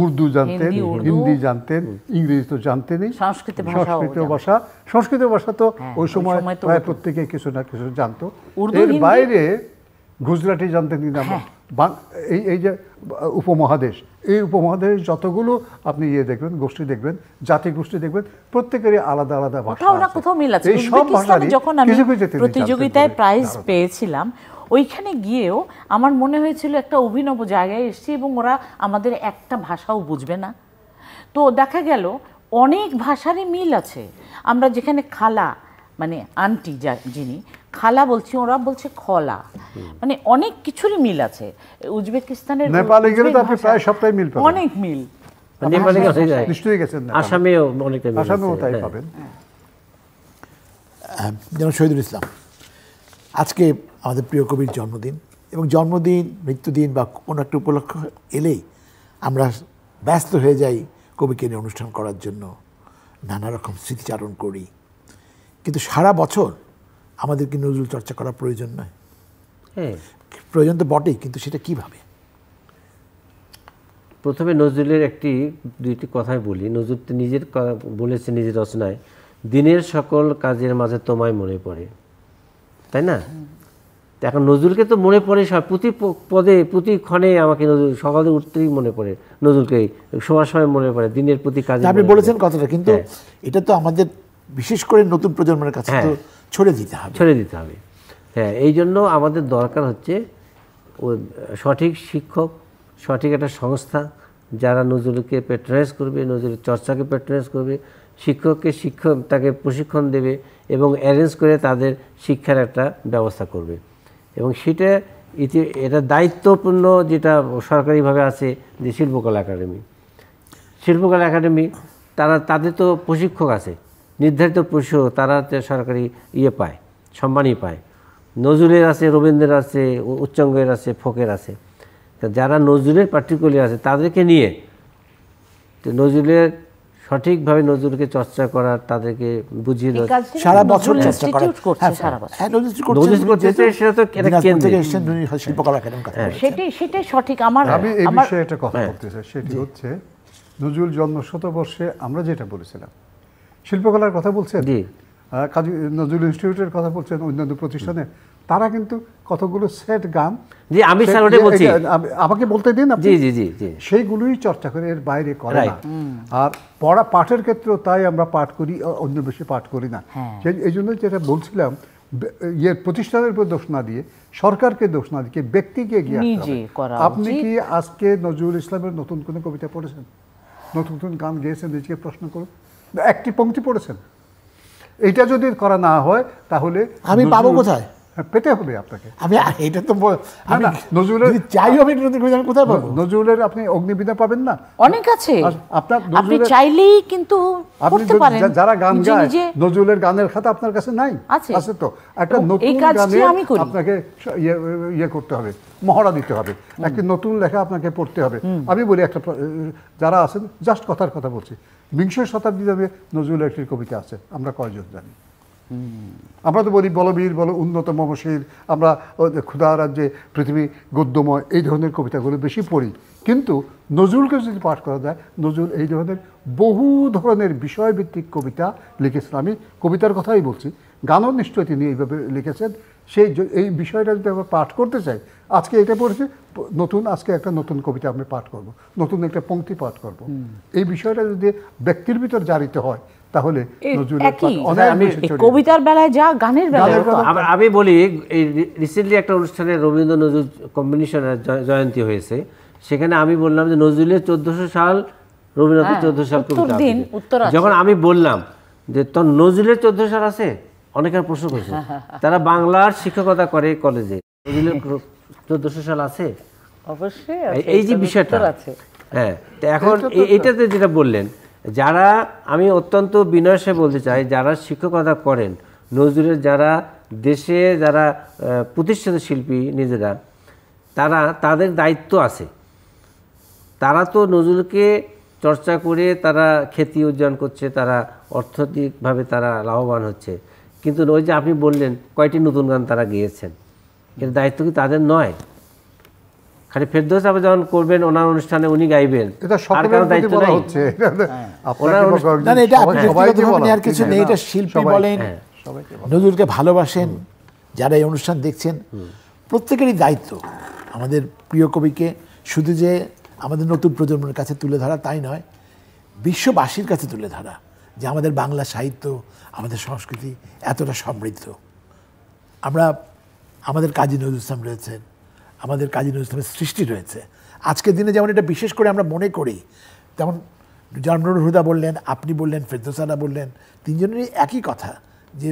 উর্দু জানতেন, হিন্দি জানতেন, ইংরেজি তো জানতেনই, সংস্কৃত ভাষা তো ওই সময় প্রায় প্রত্যেকে কিছু না কিছু জানতো। এর বাইরে গুজরাটি জানতেন কিনা, এই যে উপমহাদেশ, এই উপমহাদেশ যতগুলো আপনি দেখবেন, গোষ্ঠী দেখবেন, জাতি গোষ্ঠী দেখবেন, প্রত্যেকেরই আলাদা আলাদা ভাষা আছে। এই সব ভাষারই কিছু কিছু প্রতিযোগিতায় প্রাইজ পেয়েছিলাম, ওইখানে গিয়েও আমার মনে হয়েছিল একটা অভিনব জায়গায় এসেছি এবং ওরা আমাদের একটা ভাষাও বুঝবে না। তো দেখা গেল অনেক ভাষারই মিল আছে। আমরা যেখানে খালা মানে আন্টি যিনি খালা বলছি, ওরা বলছে খলা, মানে অনেক কিছুরই মিল আছে। উজবেকিস্তানের নেপালে গেলে তো আপনি প্রায় সবটাই মিল পাবেন, অনেক মিল। নেপালে নিশ্চয়ই গেছেন, আসামেও অনেকটা মিল, আসামেও তাই পাবেন। যেমন শহীদুল ইসলাম, আজকে আমাদের প্রিয় কবির জন্মদিন, এবং জন্মদিন, মৃত্যুদিন বা কোনো একটা উপলক্ষ এলেই আমরা ব্যস্ত হয়ে যাই কবিকে নিয়ে অনুষ্ঠান করার জন্য, নানা রকম স্মৃতিচারণ করি। কিন্তু সারা বছর আমাদের কি নজরুল চর্চা করা প্রয়োজন নয়? প্রয়োজন তো বটেই, কিন্তু সেটা কিভাবে? প্রথমে নজরুলের দুইটি কথাই বলি। নজরুল নিজের বলেছে নিজের রচনায়, দিনের সকল কাজের মাঝে তোমায় মনে পড়ে, তাই না? এখন নজরুলকে তো মনে পড়ে সব, প্রতি পদে প্রতি ক্ষণে আমাকে নজরুল, সকালে উঠতেই মনে পড়ে নজরুলকে, সময় সময় মনে পড়ে দিনের প্রতি কাজে। আপনি বলেছেন কথাটা, কিন্তু এটা তো আমাদের বিশেষ করে নতুন প্রজন্মের কাছে ছড়িয়ে দিতে হবে। হ্যাঁ, এই জন্য আমাদের দরকার হচ্ছে সঠিক শিক্ষক, সঠিক একটা সংস্থা যারা নজরুলকে প্যাট্রনাইজ করবে, নজরুলের চর্চাকে প্যাট্রনাইজ করবে, তাকে প্রশিক্ষণ দেবে এবং অ্যারেঞ্জ করে তাদের শিক্ষার একটা ব্যবস্থা করবে। এবং এটা দায়িত্বপূর্ণ যেটা সরকারিভাবে আছে যে শিল্পকলা একাডেমি, তাদের তো প্রশিক্ষক আছে, নির্ধারিত প্রশিক্ষক, তারা সরকারি পায়, সম্মানই পায়। নজরুলের আছে, রবীন্দ্রের আছে, উচ্চাঙ্গের আছে, ফোকের আছে। তা যারা নজরুলের পার্টিকুলার আছে তাদেরকে নিয়ে নজরুলের সঠিকভাবে নজরুলকে চর্চা করার, তাদেরকে বুঝিয়ে দেওয়া, সারা বছর চর্চা করা, সেটাই সঠিক। আমি এই বিষয়ে একটা কথা বলতে চাই, সেটি হচ্ছে নজরুল জন্ম শতবর্ষে আমরা যেটা বলেছিলাম, শিল্পকলার কথা বলছেন, কাজী নজরুল ইনস্টিটিউটের কথা বলছেন, অন্যান্য প্রতিষ্ঠানে তারা কিন্তু কতগুলো সেট গান, জি আমি স্যার ওটাই বলছি, আমাকে বলতে দিন আপনি। জি জি জি জি, সেইগুলোই চর্চা করে, এর বাইরে করে না। আর পাঠের ক্ষেত্রেও তাই আমরা পাঠ করি, অন্য বেশি পাঠ করি না। এই জন্য যেটা বলছিলাম, প্রতিষ্ঠানের উপর দোষ না দিয়ে, সরকারকে দোষ না দিয়ে, ব্যক্তিকে গিয়ে আপনি কি আজকে নজরুল ইসলামের নতুন কোনো কবিতা পড়েছেন? নতুন নতুন গান গেয়েছেন? নিজেকে প্রশ্ন করুন, একটি পংক্তি পড়েছেন? এইটা যদি করা না হয় তাহলে আমি পাবো কোথায়? পেতে হবে আপনাকে। আমি এটা তো নজরুলের চাই, আমি কোথায় পাবো? নজরুলের আপনি অগ্নিবীণা পাবেন না, অনেক আছে, আপনার আপনি চাইলেই কিন্তু পড়তে পারেন। যারা গান গায়, নজরুলের গানের খাতা আপনার কাছে নাই? আছে তো। একটা নতুন গানে আপনাকে ইয়ে করতে হবে, মহড়া দিতে হবে, একটি নতুন লেখা আপনাকে পড়তে হবে। আমি বলি, একটা যারা আছেন, জাস্ট কথার কথা বলছি, বিংশ শতাব্দীতে নজরুলের একটি কবিতা আছে, আমরা কয়জন জানি? আমরা তো বলি বলবীর, বলো উন্নত মমশির, আমরা ক্ষুধা রাজ্যে পৃথিবী গদ্যময়, এই ধরনের কবিতাগুলো বেশি পড়ি। কিন্তু নজরুলকে যদি পাঠ করা যায়, নজরুল এই ধরনের বহু ধরনের বিষয়ভিত্তিক কবিতা লিখেছেন। আমি কবিতার কথাই বলছি, গানও নিশ্চয়ই তিনি এইভাবে লিখেছেন। এই বিষয়টা যদি আমরা পাঠ করতে চাই, আজকে এটা পড়েছি, আজকে একটা নতুন কবিতা আমি পাঠ করব, নতুন একটা পংক্তি পাঠ করব। এই বিষয়টা যদি ব্যক্তির ভিতর জারিত হয়, তাহলে কবিতার বেলায় যা গানের বেলায়। আমি বলি, এই রিসেন্টলি একটা অনুষ্ঠানে রবীন্দ্র নজরুল কম্বিনেশনের জয়ন্তী হয়েছে, সেখানে আমি বললাম যে নজরুলের 1400 সাল, রবীন্দ্রনাথের 1400 সাল কবিতা। যখন আমি বললাম যে তোর নজরুলের 1400 সাল আছে, অনেকের প্রশ্ন করছে, তারা বাংলার শিক্ষকতা করে কলেজে, নজরুলের 1400 সাল আছে? অবশ্যই এই যে বিষয়টা, হ্যাঁ। এখন এইটাতে যেটা বললেন, যারা, আমি অত্যন্ত বিনয়ের সাথে বলতে চাই, যারা শিক্ষকতা করেন নজরুলের, যারা দেশে যারা প্রতিষ্ঠিত শিল্পী নিজেরা, তাদের দায়িত্ব আছে। তারা তো নজরুলকে চর্চা করে তারা খ্যাতি অর্জন করছে, তারা অর্থনৈতিকভাবে তারা লাভবান হচ্ছে। কিন্তু ওই যে আপনি বললেন কয়টি নতুন গান তারা গেয়েছেন, এর দায়িত্ব কি তাদের নয়? খালি ফেরদৌস সাহেব যখন করবেন ওনার অনুষ্ঠানে উনি গাইবেন, আর কারো দায়িত্ব নাই? আর কিছু নেই, এটা শিল্পী বলেন, নজরুলকে ভালোবাসেন যারা এই অনুষ্ঠান দেখছেন, প্রত্যেকেরই দায়িত্ব আমাদের প্রিয় কবিকে শুধু যে আমাদের নতুন প্রজন্মের কাছে তুলে ধরা তাই নয়, বিশ্ববাসীর কাছে তুলে ধরা যে আমাদের বাংলা সাহিত্য, আমাদের সংস্কৃতি এতটা সমৃদ্ধ। আমাদের কাজী নজরুল ইসলাম রয়েছেন, আমাদের কাজী নজরুল ইসলামের সৃষ্টি রয়েছে। আজকের দিনে যেমন এটা বিশেষ করে আমরা মনে করি, তেমন জামরুল হুদা বললেন, আপনি বললেন, ফেরদৌস আরা বললেন, তিনজনেরই একই কথা যে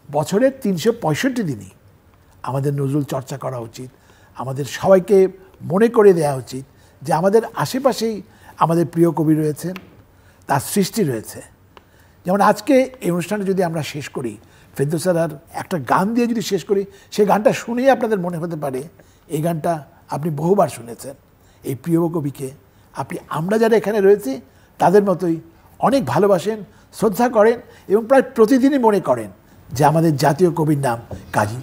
বছরের 365 দিনই আমাদের নজরুল চর্চা করা উচিত। আমাদের সবাইকে মনে করে দেওয়া উচিত যে আমাদের আশেপাশেই আমাদের প্রিয় কবি রয়েছেন, তার সৃষ্টি রয়েছে। যেমন আজকে এই অনুষ্ঠানে যদি আমরা শেষ করি ফেরদৌস আরার একটা গান দিয়ে যদি শেষ করি, সেই গানটা শুনেই আপনাদের মনে হতে পারে এই গানটা আপনি বহুবার শুনেছেন। এই প্রিয় কবিকে আমরা যারা এখানে রয়েছি তাদের মতোই অনেক ভালোবাসেন, শ্রদ্ধা করেন এবং প্রায় প্রতিদিনই মনে করেন যে আমাদের জাতীয় কবির নাম কাজী